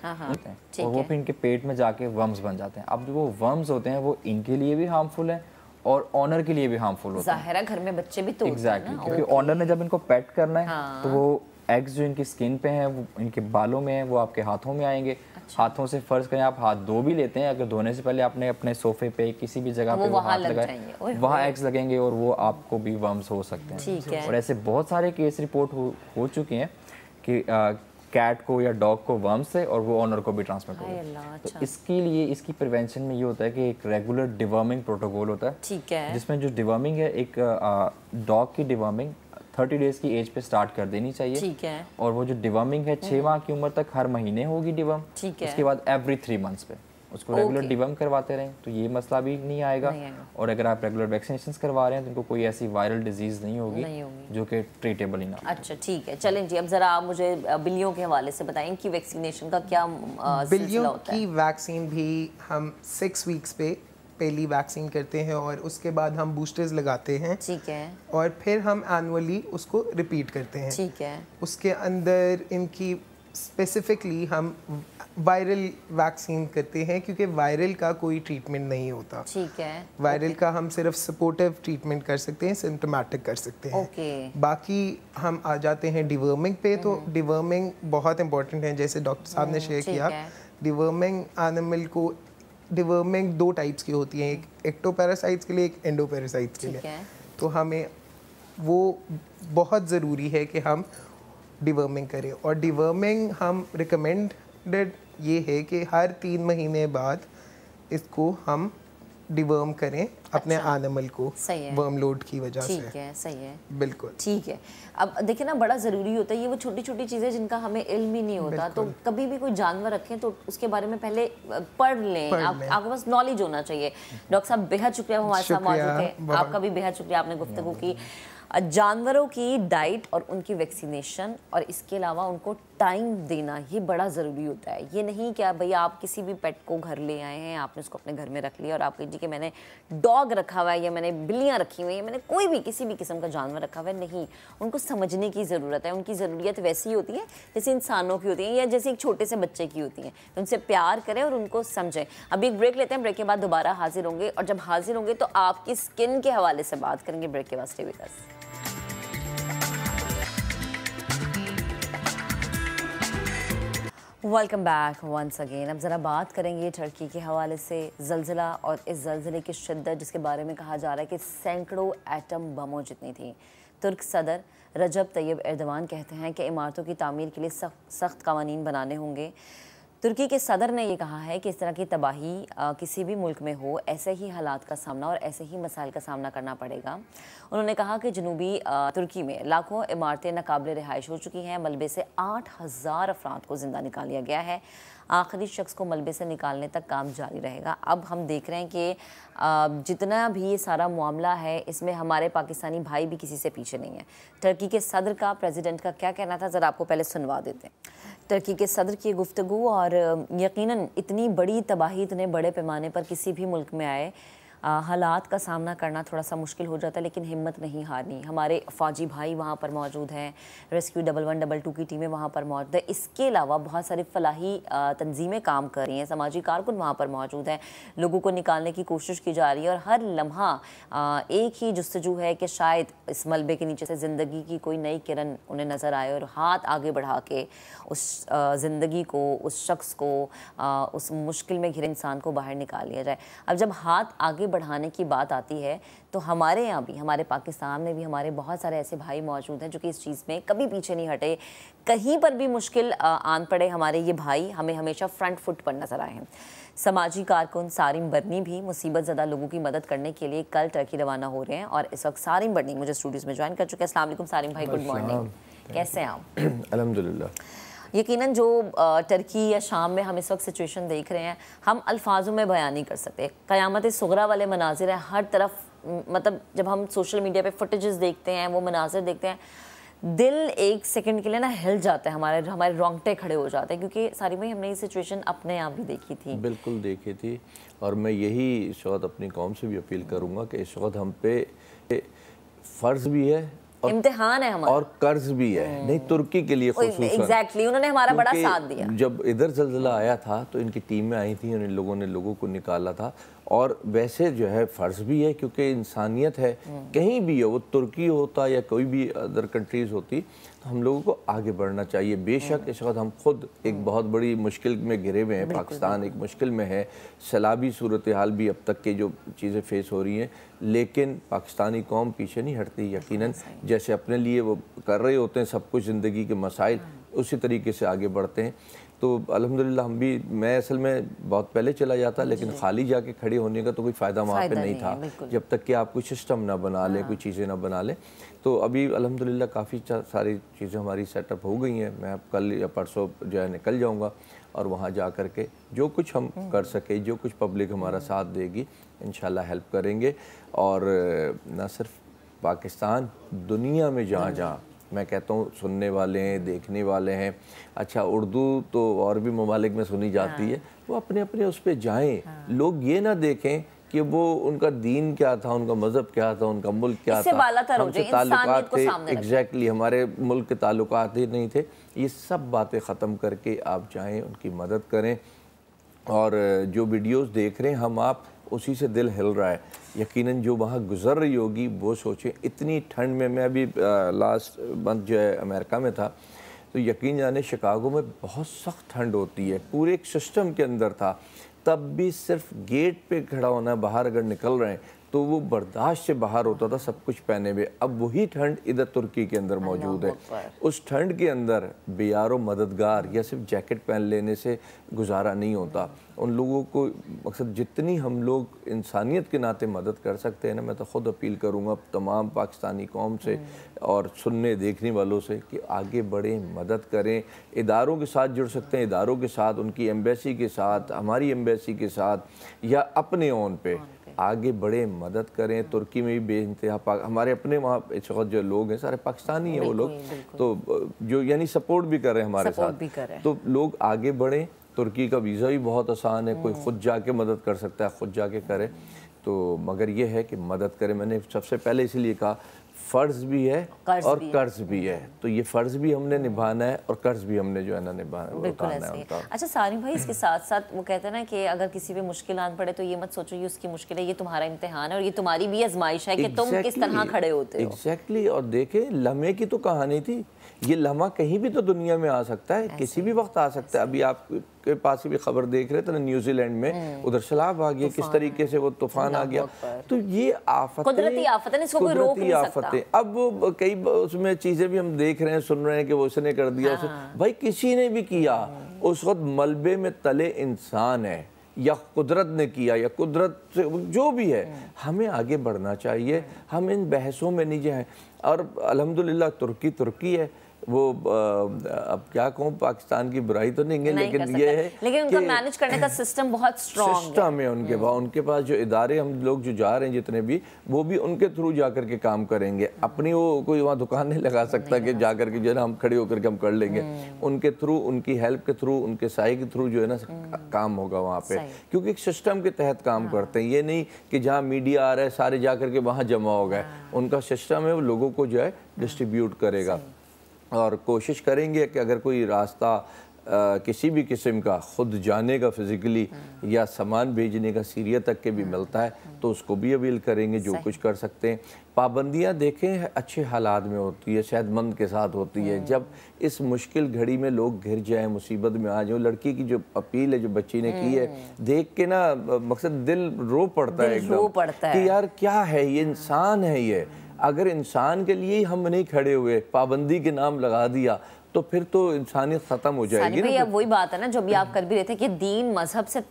और वो फिर इनके पेट में जाके वर्म्स बन जाते हैं। अब जो वो वर्म्स होते हैं वो इनके लिए भी हार्मफुल है और ऑनर के लिए भी हार्मफुल होता है। ज़ाहिर है घर में बच्चे भी तो एग्जैक्टली, क्योंकि ऑनर ने जब इनको पेट करना है तो वो एग्स जो इनकी स्किन पे हैं, वो इनके बालों में हैं, वो आपके हाथों में आएंगे। अच्छा। हाथों से फर्ज करें आप हाथ धो भी लेते हैं, अगर धोने से पहले आपने अपने सोफे पे किसी भी जगह पे वो हाथ लगाए, वहाँ एग्स लगेंगे और वो आपको भी वर्म्स हो सकते हैं। और ऐसे बहुत सारे केस रिपोर्ट हो चुके हैं कि कैट को या डॉग को वर्म्स से और वो ऑनर को भी ट्रांसमिट हो गया। तो इसके लिए इसकी प्रिवेंशन में ये होता है कि एक रेगुलर डिवर्मिंग प्रोटोकॉल होता है। ठीक है। जिसमें जो डिवर्मिंग है, एक डॉग की डिवर्मिंग 30 डेज की एज पे स्टार्ट कर देनी चाहिए। ठीक है। और वो जो डिवर्मिंग है 6 माह की उम्र तक हर महीने होगी डिवर्म। ठीक है। उसके बाद एवरी 3 मंथ्स पे उसको रेगुलर डिवर्म करवाते रहें तो ये मसला भी नहीं आएगा। और अगर आप रेगुलर वैक्सीनेशंस करवा रहे हैं तो उनको कोई ऐसी वायरल डिजीज नहीं होगी जो कि ट्रीटेबल ही ना। अच्छा ठीक है, चलें जी, अब जरा आप मुझे बिल्लियों के हवाले से बताएं कि वैक्सीनेशन का क्या बिल्लियों की वैक्सीन भी हम 6 वीक्स पे पहली वैक्सीन करते हैं और उसके बाद हम बूस्टर्स लगाते हैं। ठीक है। और फिर हम एनुअली उसको रिपीट करते हैं। ठीक है। उसके अंदर इनकी स्पेसिफिकली हम वायरल वैक्सीन करते हैं क्योंकि वायरल का कोई ट्रीटमेंट नहीं होता। ठीक है। वायरल का हम सिर्फ सपोर्टिव ट्रीटमेंट कर सकते हैं, सिम्टोमेटिक कर सकते हैं। बाकी हम आ जाते हैं डिवर्मिंग पे। तो डिवर्मिंग बहुत इंपॉर्टेंट है, जैसे डॉक्टर साहब ने शेयर किया। डिवर्मिंग एनिमल को डिवर्मिंग 2 टाइप्स की होती हैं, एक एक्टोपैरासाइट्स के लिए, एक एंडोपैरासाइट्स के लिए। तो हमें वो बहुत ज़रूरी है कि हम डिवर्मिंग करें। और डिवर्मिंग हम रिकमेंडेड ये है कि हर 3 महीने बाद इसको हम डिवर्म करें अपने एनिमल को, वर्म लोड की वजह से। ठीक है, सही है, बिल्कुल ठीक है। अब देखिए ना, बड़ा ज़रूरी होता है ये वो छोटी छोटी चीज़ें जिनका हमें इल्म ही नहीं होता, तो कभी भी कोई जानवर रखें तो उसके बारे में पहले पढ़ लें, आपके पास नॉलेज होना चाहिए। डॉक्टर साहब बेहद शुक्रिया हमारे साथ मौजूद थे, आपका भी बेहद शुक्रिया, आपने गुफ्तगू की। जानवरों की डाइट और उनकी वैक्सीनेशन और इसके अलावा उनको टाइम देना ये बड़ा ज़रूरी होता है। ये नहीं कि भाई आप किसी भी पेट को घर ले आए हैं, आपने उसको अपने घर में रख लिया और आप कहिए कि मैंने डॉग रखा हुआ है या मैंने बिल्लियाँ रखी हुई हैं, मैंने कोई भी किसी भी किस्म का जानवर रखा हुआ है। नहीं, उनको समझने की ज़रूरत है। उनकी ज़रूरियत वैसी होती है जैसे इंसानों की होती है या जैसे एक छोटे से बच्चे की होती है। उनसे प्यार करें और उनको समझें। अभी एक ब्रेक लेते हैं, ब्रेक के बाद दोबारा हाजिर होंगे और जब हाजिर होंगे तो आपकी स्किन के हवाले से बात करेंगे। ब्रेक के बाद stay with us. Welcome back once again. अब ज़रा बात करेंगे टर्की के हवाले से ज़लज़ला और इस ज़लज़ले की शिद्दत जिसके बारे में कहा जा रहा है कि सैकड़ों एटम बमों जितनी थी। तुर्क सदर रजब तैयब एर्दवान कहते हैं कि इमारतों की तामीर के लिए सख्त कानून बनाने होंगे। तुर्की के सदर ने ये कहा है कि इस तरह की तबाही किसी भी मुल्क में हो, ऐसे ही हालात का सामना और ऐसे ही मसाइल का सामना करना पड़ेगा। उन्होंने कहा कि जनूबी तुर्की में लाखों इमारतें नाकाबिले रिहाइश हो चुकी हैं। मलबे से 8000 अफराद को ज़िंदा निकाल लिया गया है। आखिरी शख्स को मलबे से निकालने तक काम जारी रहेगा। अब हम देख रहे हैं कि जितना भी ये सारा मामला है इसमें हमारे पाकिस्तानी भाई भी किसी से पीछे नहीं है। टर्की के सदर का, प्रेसिडेंट का क्या कहना था, ज़रा आपको पहले सुनवा देते हैं। टर्की के सदर की गुफ्तगू। और यकीनन इतनी बड़ी तबाही इतने बड़े पैमाने पर किसी भी मुल्क में आए, हालात का सामना करना थोड़ा सा मुश्किल हो जाता है, लेकिन हिम्मत नहीं हारनी। हमारे फ़ौजी भाई वहाँ पर मौजूद हैं, रेस्क्यू 1122 की टीमें वहाँ पर मौजूद है। इसके अलावा बहुत सारी फलाही तंजीमें काम कर रही हैं, समाजी कारकुन वहाँ पर मौजूद हैं, लोगों को निकालने की कोशिश की जा रही है। और हर लम्हा एक ही जुस्तजू है कि शायद इस मलबे के नीचे से ज़िंदगी की कोई नई किरण उन्हें नज़र आए और हाथ आगे बढ़ा के उस ज़िंदगी को, उस शख्स को, उस मुश्किल में घिरे इंसान को बाहर निकाल लिया जाए। अब जब हाथ आगे बढ़ाने की बात आती है तो हमारे यहाँ भी, हमारे पाकिस्तान में भी हमारे बहुत सारे ऐसे भाई मौजूद हैं जो कि इस चीज़ में कभी पीछे नहीं हटे। कहीं पर भी मुश्किल आन पड़े, हमारे ये भाई हमें हमेशा फ्रंट फुट पर नजर आए हैं। समाजी कारकुन सारिम बरनी भी मुसीबत ज़दा लोगों की मदद करने के लिए कल टर्की रवाना हो रहे हैं और इस वक्त सारिम बरनी मुझे स्टूडियोज़ में ज्वाइन कर चुके हैं। अस्सलाम वालेकुम सारिम भाई, गुड मॉर्निंग, कैसे हैं आप? अल्हम्दुलिल्लाह। यकीनन जो टर्की या शाम में हम इस वक्त सिचुएशन देख रहे हैं, हम अल्फाजों में बयान नहीं कर सकते। क़यामत सुगरा वाले मनाजिर हैं हर तरफ। मतलब जब हम सोशल मीडिया पे फुटेजेस देखते हैं, वो मनाजिर देखते हैं, दिल एक सेकंड के लिए ना हिल जाता है, हमारे रोंगटे खड़े हो जाते हैं, क्योंकि सारी में हमने ये सिचुएशन अपने यहाँ भी देखी थी। बिल्कुल देखी थी। और मैं यही इस वक्त अपनी कौम से भी अपील करूँगा कि इस वक्त हम पे फ़र्ज़ भी है, इम्तिहान है हमारा, और कर्ज भी है। नहीं, तुर्की के लिए खुसूसन एग्जैक्टली उन्होंने हमारा बड़ा साथ दिया। जब इधर ज़लज़ला आया था तो इनकी टीमें आई थी, उन लोगों ने लोगों को निकाला था। और वैसे जो है फ़र्ज़ भी है, क्योंकि इंसानियत है, कहीं भी हो, वो तुर्की होता या कोई भी अदर कंट्रीज़ होती, तो हम लोगों को आगे बढ़ना चाहिए। बेशक इस वक्त हम खुद एक बहुत बड़ी मुश्किल में घिरे हुए हैं, पाकिस्तान एक मुश्किल में है, सैलाबी सूरत हाल भी अब तक के जो चीज़ें फेस हो रही हैं, लेकिन पाकिस्तानी कौम पीछे नहीं हटती। यकीनन जैसे अपने लिए वो कर रहे होते हैं सब कुछ, ज़िंदगी के मसाइल, उसी तरीके से आगे बढ़ते हैं। तो अल्हम्दुलिल्लाह हम भी, मैं असल में बहुत पहले चला जाता, लेकिन खाली जाके खड़े होने का तो कोई फ़ायदा वहाँ पे नहीं था, जब तक कि आप कोई सिस्टम ना बना लें, कोई चीज़ें ना बना लें। तो अभी अल्हम्दुलिल्लाह काफ़ी सारी चीज़ें हमारी सेटअप हो गई हैं। मैं अब कल या परसों जो है निकल जाऊँगा और वहाँ जा कर के जो कुछ हम कर सके, जो कुछ पब्लिक हमारा साथ देगी, इंशाल्लाह हेल्प करेंगे। और न सिर्फ पाकिस्तान, दुनिया में जहाँ जहाँ मैं कहता हूँ सुनने वाले हैं, देखने वाले हैं, अच्छा उर्दू तो और भी ममालिक में सुनी जाती है, वो अपने अपने उस पर जाएँ। लोग ये ना देखें कि वो उनका दीन क्या था, उनका मज़हब क्या था, उनका मुल्क क्या था, हमसे ताल्लुकात थे, एग्जैक्टली हमारे मुल्क के ताल्लुकात ही नहीं थे। ये सब बातें ख़त्म करके आप जाएँ, उनकी मदद करें। और जो वीडियोस देख रहे हैं हम आप, उसी से दिल हिल रहा है। यकीनन जो वहाँ गुजर रही होगी वो सोचें, इतनी ठंड में, मैं अभी लास्ट मंथ जो है अमेरिका में था, तो यकीन जाने शिकागो में बहुत सख्त ठंड होती है, पूरे एक सिस्टम के अंदर था, तब भी सिर्फ गेट पे खड़ा होना, बाहर अगर निकल रहे हैं तो वो बर्दाश्त से बाहर होता था सब कुछ पहने हुए। अब वही ठंड इधर तुर्की के अंदर मौजूद है। उस ठंड के अंदर बेयारो मददगार या सिर्फ जैकेट पहन लेने से गुजारा नहीं होता। उन लोगों को मकसद जितनी हम लोग इंसानियत के नाते मदद कर सकते हैं ना, मैं तो ख़ुद अपील करूँगा तमाम पाकिस्तानी कौम से और सुनने देखने वालों से कि आगे बढ़ें, मदद करें, इदारों के साथ जुड़ सकते हैं, इदारों के साथ, उनकी एम्बेसी के साथ, हमारी एम्बेसी के साथ या अपने ओन पे आगे बढ़े, मदद करें। तुर्की में भी बेइंतहा हमारे अपने वहाँ इस वक्त जो लोग हैं सारे पाकिस्तानी हैं वो लोग, तो जो यानी सपोर्ट भी कर रहे हैं हमारे साथ, तो लोग आगे बढ़ें। तुर्की का वीज़ा भी बहुत आसान है, कोई ख़ुद जाके मदद कर सकता है, ख़ुद जाके करे। तो मगर ये है कि मदद करें। मैंने सबसे पहले इसीलिए कहा फ़र्ज़ भी है और कर्ज भी है, तो ये फ़र्ज़ भी हमने निभाना है और कर्ज भी हमने जो है ना निभाना है। अच्छा सारिम भाई, इसके साथ साथ वो कहते हैं ना कि अगर किसी पे मुश्किल आन पड़े तो ये मत सोचो ये उसकी मुश्किल है, ये तुम्हारा इम्तिहान है और ये तुम्हारी भी आजमाइश है कि तुम किस तरह खड़े होते हो। एग्जैक्टली। और देखें लम्हे की तो कहानी थी, ये लम्हा कहीं भी तो दुनिया में आ सकता है, किसी भी वक्त आ सकता है। अभी आपके पास ही भी खबर देख रहे थे ना, न्यूजीलैंड में उधर सैलाब आ गया, किस तरीके से वो तूफान आ गया। तो ये कुदरती आफत है, इसको कोई रोक नहीं सकता। अब वो कई उसमें चीजें भी हम देख रहे हैं, सुन रहे हैं कि वो उसने कर दिया, भाई किसी ने भी किया, उस वक्त मलबे में तले इंसान है या कुदरत ने किया या कुदरत से जो भी है, हमें आगे बढ़ना चाहिए, हम इन बहसों में नहीं जाएं। और अल्हम्दुलिल्लाह तुर्की है, वो अब क्या कहूँ, पाकिस्तान की बुराई तो नहीं है, लेकिन ये है लेकिन उनका मैनेज करने का सिस्टम बहुत स्ट्रॉन्ग सिस्टम है उनके पास जो इदारे, हम लोग जो जा रहे हैं जितने भी, वो भी उनके थ्रू जा कर के काम करेंगे। अपनी वो कोई वहाँ दुकान नहीं लगा सकता कि जा कर के जो है ना हम खड़े होकर के हम कर लेंगे। उनके थ्रू, उनकी हेल्प के थ्रू, उनके साए के थ्रू जो है ना काम होगा वहाँ पे, क्योंकि एक सिस्टम के तहत काम करते हैं। ये नहीं कि जहाँ मीडिया आ रहा है सारे जा कर के वहाँ जमा हो गए, उनका सिस्टम है, वो लोगों को जो है डिस्ट्रीब्यूट करेगा। और कोशिश करेंगे कि अगर कोई रास्ता किसी भी किस्म का खुद जाने का फिज़िकली या सामान भेजने का सीरिया तक के भी मिलता है तो उसको भी अवील करेंगे, जो कुछ कर सकते हैं। पाबंदियां देखें अच्छे हालात में होती है, सेहतमंद के साथ होती है। जब इस मुश्किल घड़ी में लोग घिर जाएं, मुसीबत में आ जाए, लड़की की जो अपील है जो बच्ची ने की है, देख के ना मकसद दिल रो पड़ता है एकदम कि यार क्या है ये, इंसान है ये। अगर इंसान के लिए ही हम नहीं खड़े हुए, पाबंदी के नाम लगा दिया, तो फिर तो इंसानियत खत्म हो जाएगी ना। अब वही बात है ना जो भी आप कर भी रहे थे कि दीन मजहब से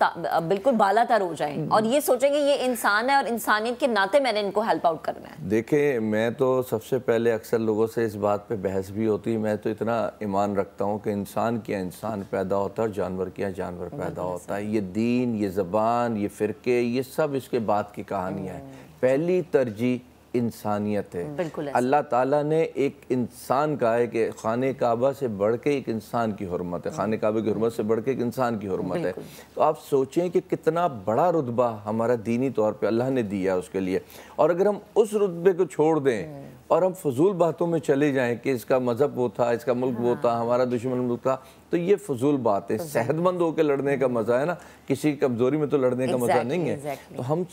बिल्कुल बालातर हो जाए और ये सोचेंगे ये इंसान है और इंसानियत के नाते मैंने इनको हेल्प आउट करना है। देखें, मैं तो सबसे पहले अक्सर लोगों से इस बात पे बहस भी होती है, मैं तो इतना ईमान रखता हूँ कि इंसान किया इंसान पैदा होता है और जानवर किया जानवर पैदा होता है। ये दीन, ये ज़बान, ये फ़िरके, ये सब इसके बाद की कहानियाँ हैं। पहली तरजीह इंसानियत है। अल्लाह ताला ने एक इंसान का है कि खाने काबा से बढ़ के एक इंसान की हुर्मत है, खाने काबा की हुर्मत से बढ़ के एक इंसान की हुर्मत है। तो आप सोचें कि कितना बड़ा रुतबा हमारा दीनी तौर पे अल्लाह ने दिया है उसके लिए। और अगर हम उस रुतबे को छोड़ दें और हम फजूल बातों में चले जाएं कि इसका मजहब वो था, इसका मुल्क वो था, हमारा दुश्मन मुल्क था, तो ये फजूल बात है। सेहतमंद होकर लड़ने का मजा है ना, किसी कमजोरी में तो लड़ने का मजा नहीं है। तो हम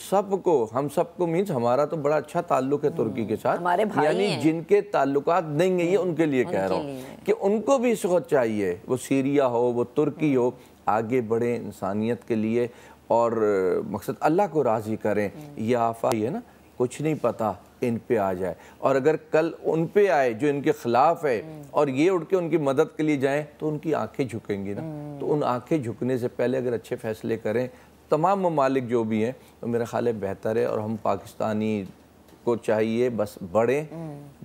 सबको मीन्स हमारा तो बड़ा अच्छा ताल्लुक है तुर्की के साथ, यानी जिनके ताल्लुकात नहीं है, ये उनके लिए कह रहा हूँ कि उनको भी इस वक्त चाहिए, वो सीरिया हो, वो तुर्की हो, आगे बढ़े इंसानियत के लिए और मकसद अल्लाह को राजी करें। ये आफा है ना, कुछ नहीं पता इन पे आ जाए, और अगर कल उन पे आए जो इनके खिलाफ है और ये उठ के उनकी मदद के लिए जाएं तो उनकी आंखें झुकेंगी ना। तो उन आंखें झुकने से पहले अगर अच्छे फैसले करें तमाम ममालिक जो भी हैं, तो मेरा ख्याल है बेहतर है। और हम पाकिस्तानी को चाहिए बस बढ़ें,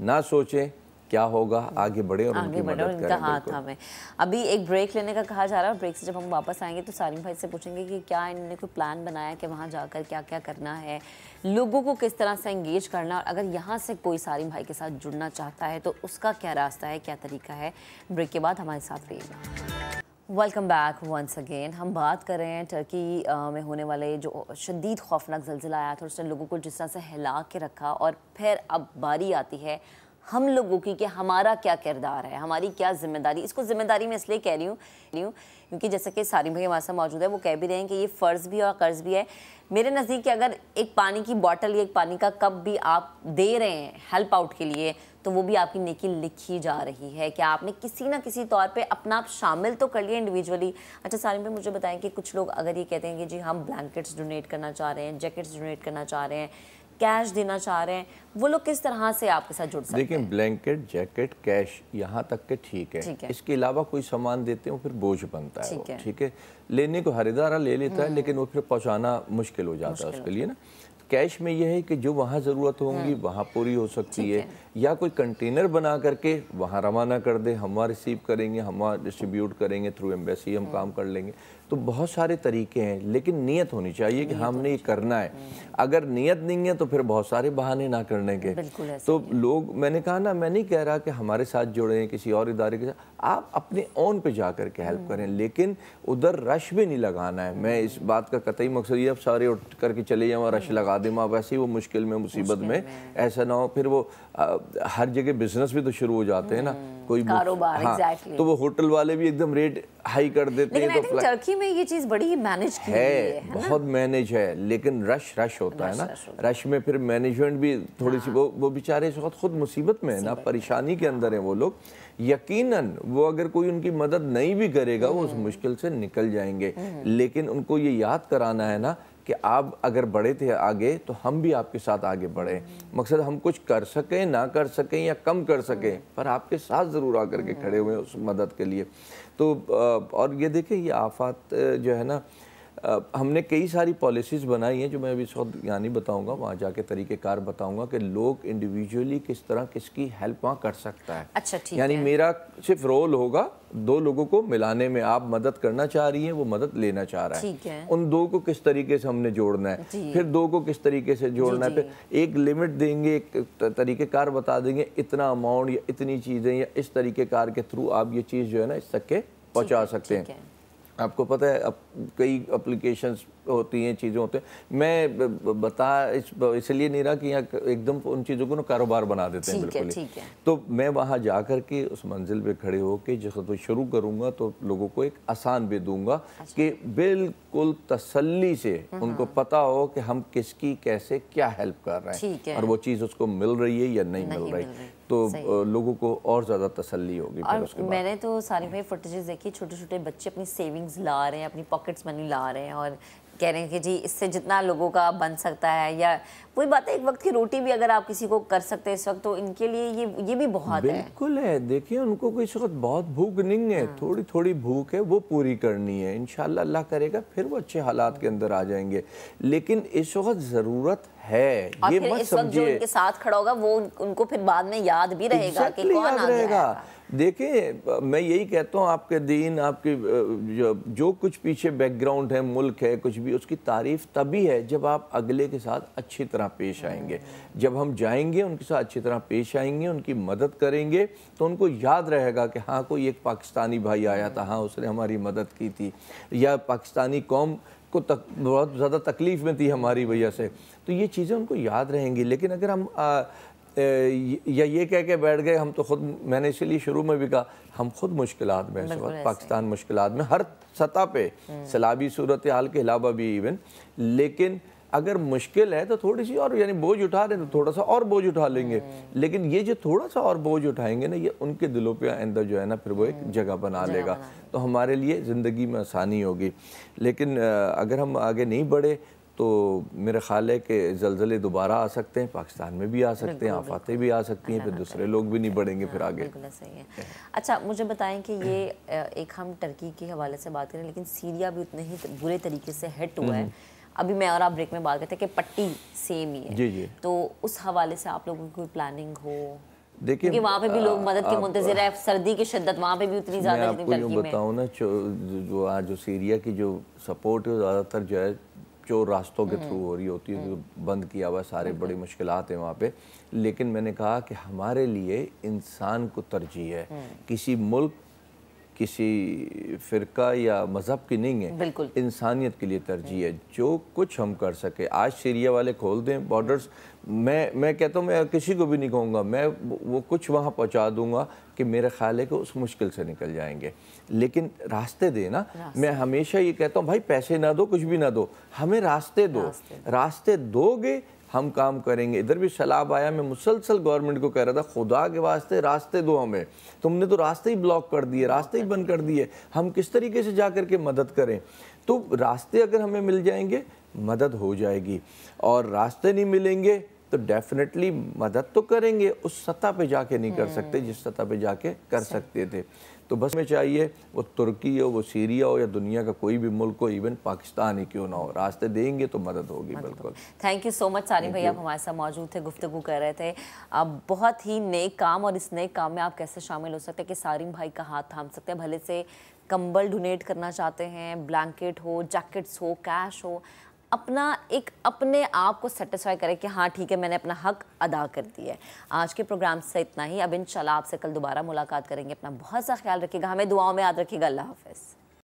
ना सोचें क्या होगा, आगे बढ़े और उनकी मदद करें। हाथ हमें अभी एक ब्रेक लेने का कहा जा रहा है। ब्रेक से जब हम वापस आएंगे तो सारिम भाई से पूछेंगे कि क्या इन्होंने कोई प्लान बनाया कि वहाँ जाकर क्या क्या करना है, लोगों को किस तरह से एंगेज करना, और अगर यहाँ से कोई सारिम भाई के साथ जुड़ना चाहता है तो उसका क्या रास्ता है, क्या तरीका है। ब्रेक के बाद हमारे साथ रहिएगा। Welcome back once again. हम बात कर रहे हैं टर्की में होने वाले जो शदीद खौफनाक ज़लज़ला आया था, उसने लोगों को जिस तरह से हिला के रखा, और फिर अब बारी आती है हम लोगों की कि हमारा क्या किरदार है, हमारी क्या जिम्मेदारी। इसको जिम्मेदारी मैं इसलिए कह रही हूँ क्योंकि जैसे कि सारिम भाई हमारे साथ मौजूद है, वो कह भी रहे हैं कि ये फ़र्ज़ भी और कर्ज़ भी है। मेरे नज़दीक कि अगर एक पानी की बॉटल या एक पानी का कप भी आप दे रहे हैं हेल्प आउट के लिए, तो वो भी आपकी नेकी लिखी जा रही है। क्या आपने किसी ना किसी तौर पे अपना आप शामिल तो कर लिया इंडिविजुअली। अच्छा सारिम भाई, मुझे बताएं कि कुछ लोग अगर ये कहते हैं कि जी हम ब्लैंकेट्स डोनेट करना चाह रहे हैं, जैकेट्स डोनेट करना चाह रहे हैं, कैश देना चाह रहे हैं, वो लोग किस तरह से आपके साथ जुड़ सकते हैं? देखिए, ब्लैंकेट, जैकेट, कैश यहाँ तक के ठीक है, इसके अलावा कोई सामान देते हैं फिर बोझ बनता है, ठीक है। लेने को खरीदार ले लेता है, लेकिन वो फिर पहुँचाना मुश्किल हो जाता है उसके लिए ना। कैश में यह है कि जो वहाँ ज़रूरत होंगी वहाँ पूरी हो सकती है, या कोई कंटेनर बना करके वहाँ रवाना कर दे, हम वहाँ रिसीव करेंगे, हम वहाँ डिस्ट्रीब्यूट करेंगे, थ्रू एम्बेसी हम काम कर लेंगे। तो बहुत सारे तरीके हैं, लेकिन नीयत होनी चाहिए कि हमने ये करना है। अगर नीयत नहीं है तो फिर बहुत सारे बहाने ना करने के। तो लोग, मैंने कहा ना, मैं नहीं कह रहा कि हमारे साथ जुड़े हैं किसी और इदारे के साथ, आप अपने ओन पे जा कर के हेल्प करें, लेकिन उधर रश भी नहीं लगाना है। मैं इस बात का कतई मकसद ये अब सारे उठ करके चले जाऊँ, रश लगा दें, वैसे ही वो मुश्किल में, मुसीबत में ऐसा ना हो। फिर वो हर जगह बिजनेस भी तो शुरू हो जाते हैं ना, कोई कारोबार। हाँ, तो वो होटल वाले भी एकदम रेट हाई कर देते हैं। तो टर्की में ये चीज बड़ी मैनेज की है, बहुत मैनेज है, लेकिन रश होता है ना, रश में फिर मैनेजमेंट भी थोड़ी सी, वो बेचारे इस वक्त खुद मुसीबत में है ना, परेशानी के अंदर है वो लोग। यकीनन वो अगर कोई उनकी मदद नहीं भी करेगा वो उस मुश्किल से निकल जाएंगे, लेकिन उनको ये याद कराना है ना कि आप अगर बढ़े थे आगे तो हम भी आपके साथ आगे बढ़े। मकसद हम कुछ कर सकें, ना कर सकें या कम कर सकें, पर आपके साथ ज़रूर आकर के खड़े हुए उस मदद के लिए। तो और ये देखिए, ये आफत जो है ना, हमने कई सारी पॉलिसीज़ बनाई हैं जो मैं अभी इस वक्त यहाँ नहीं बताऊँगा, वहाँ जाके तरीक़ेकार बताऊँगा कि लोग इंडिविजुअली किस तरह किसकी हेल्प वहाँ कर सकता है। अच्छा, ठीक यानी है। मेरा सिर्फ रोल होगा दो लोगों को मिलाने में, आप मदद करना चाह रही हैं, वो मदद लेना चाह रहा है, उन दो को किस तरीके से हमने जोड़ना है, फिर दो को किस तरीके से जोड़ना है, फिर एक लिमिट देंगे, एक तरीक़ेकार बता देंगे, इतना अमाउंट या इतनी चीज़ें या इस तरीक़ेकार के थ्रू आप ये चीज़ जो है ना इस तक के पहुँचा सकते हैं। आपको पता है अब कई एप्लीकेशंस होती हैं, चीज़ें होते हैं, मैं बता इसलिए नहीं रहा कि यहाँ एकदम उन चीज़ों को ना कारोबार बना देते हैं बिल्कुल ही। तो मैं वहाँ जा कर के उस मंजिल पे खड़े हो के जब तो शुरू करूँगा तो लोगों को एक आसान भी दूंगा कि बिल्कुल तसल्ली से उनको पता हो कि हम किसकी कैसे क्या हेल्प कर रहे हैं और वो चीज़ उसको मिल रही है या नहीं मिल रही, तो लोगों को और ज़्यादा तसल्ली होगी। और उसके बाद मैंने तो सारी भाई फुटेजेस देखी, छोटे छोटे बच्चे अपनी सेविंग्स ला रहे हैं, अपनी पॉकेट्स मनी ला रहे हैं और कह रहे हैं कि जी इससे जितना लोगों का बन सकता है, या वही बात है एक वक्त की रोटी भी अगर आप किसी को कर सकते हैं इस वक्त तो इनके लिए ये भी बहुत है। बिल्कुल है। देखिए उनको कोई इस वक्त बहुत भूख नहीं है, थोड़ी थोड़ी भूख है, वो पूरी करनी है। इंशाल्लाह अल्लाह करेगा फिर वो अच्छे हालात के अंदर आ जाएंगे, लेकिन इस वक्त ज़रूरत है, ये मत समझिए। जो उनके साथ खड़ा होगा वो उनको फिर बाद में याद भी रहेगा कि कौन आ गया। देखिए मैं यही कहता हूँ, आपके दीन, आपके जो कुछ पीछे बैकग्राउंड है, मुल्क है, कुछ भी, उसकी तारीफ तभी है जब आप अगले के साथ अच्छी तरह पेश आएंगे। जब हम जाएंगे उनके साथ अच्छी तरह पेश आएंगे, उनकी मदद करेंगे, तो उनको याद रहेगा कि हाँ कोई एक पाकिस्तानी भाई आया था, हाँ उसने हमारी मदद की थी, या पाकिस्तानी कौम को बहुत ज़्यादा तकलीफ़ में थी हमारी वजह से, तो ये चीज़ें उनको याद रहेंगी। लेकिन अगर हम या ये कह के बैठ गए हम तो खुद, मैंने इसीलिए शुरू में भी कहा हम खुद मुश्किलात में, इस वक्त पाकिस्तान मुश्किलात में हर सतह पे, सैलाबी सूरत हाल के अलावा भी इवन, लेकिन अगर मुश्किल है तो थोड़ी सी और, यानी बोझ उठा रहे तो थोड़ा सा और बोझ उठा लेंगे, लेकिन ये जो थोड़ा सा और बोझ उठाएंगे ना, ये उनके दिलों पे अंदर जो है ना फिर वो एक जगह बना लेगा, तो हमारे लिए ज़िंदगी में आसानी होगी। लेकिन अगर हम आगे नहीं बढ़े तो मेरा ख्याल है कि ज़लज़ले दोबारा आ सकते हैं, पाकिस्तान में भी आ सकते हैं, आफातें भी आ सकती हैं, फिर दूसरे लोग भी नहीं बढ़ेंगे फिर आगे। बिल्कुल सही है। अच्छा मुझे बताएं कि ये एक हम टर्की के हवाले से बात करें, लेकिन सीरिया भी उतने ही बुरे तरीके से हिट हुआ है। अभी मैं और आप ब्रेक में बात करते हैं कि पट्टी सेम ही है, जी जी, तो उस हवाले से आप लोगों की कोई प्लानिंग हो? देखिए क्योंकि वहाँ पे भी लोग मदद के मुंतज़िर है, सर्दी की शिद्दत वहाँ पे भी उतनी ज़्यादा जितनी टर्की में। बताऊँ ना, जो सीरिया की जो सपोर्ट है ज़्यादातर जो है चोर रास्तों के थ्रू हो रही होती है, जो बंद किया हुआ, सारे बड़ी मुश्किलात हैं वहाँ पे। लेकिन मैंने कहा कि हमारे लिए इंसान को तरजीह है, किसी मुल्क, किसी फ़िरका या मज़हब की नहीं है, बिल्कुल इंसानियत के लिए तरजीह है। जो कुछ हम कर सके, आज सीरिया वाले खोल दें बॉर्डर्स, मैं कहता हूँ, मैं किसी को भी नहीं कहूँगा, मैं वो कुछ वहाँ पहुँचा दूँगा कि मेरा ख्याल है कि उस मुश्किल से निकल जाएंगे, लेकिन रास्ते देना। मैं हमेशा ये कहता हूँ भाई पैसे ना दो, कुछ भी ना दो, हमें रास्ते दो, रास्ते दोगे हम काम करेंगे। इधर भी सलाब आया, मैं मुसलसल गवर्नमेंट को कह रहा था खुदा के वास्ते रास्ते दो हमें, तुमने तो रास्ते ही ब्लॉक कर दिए, रास्ते ही बंद कर दिए, हम किस तरीके से जा कर के मदद करें। तो रास्ते अगर हमें मिल जाएंगे मदद हो जाएगी। और रास्ते नहीं मिलेंगे तो डेफिनेटली मदद तो करेंगे, उस सतह पे जाके नहीं कर सकते जिस सतह पे जाके कर सकते थे। तो बस में चाहिए वो तुर्की हो, वो सीरिया हो, या दुनिया का कोई भी मुल्क हो, इवन पाकिस्तान ही क्यों ना हो, रास्ते देंगे तो मदद होगी। बिल्कुल। Thank you so much Sarim भाई, आप हमारे साथ मौजूद थे, गुफ्तगू कर रहे थे। अब बहुत ही नेक काम, और इस नेक काम में आप कैसे शामिल हो सकते हैं कि सारिम भाई का हाथ थाम सकते हैं। भले से कंबल डोनेट करना चाहते हैं, ब्लैंकेट हो, जैकेट्स हो, कैश हो, अपना एक अपने आप को सेटिस्फाई करें कि हाँ ठीक है, मैंने अपना हक अदा कर दिया है। आज के प्रोग्राम से इतना ही। अब इंशाल्लाह आपसे कल दोबारा मुलाकात करेंगे। अपना बहुत सा ख्याल रखिएगा, हमें दुआओं में याद रखिएगा। अल्लाह हाफ़िज़।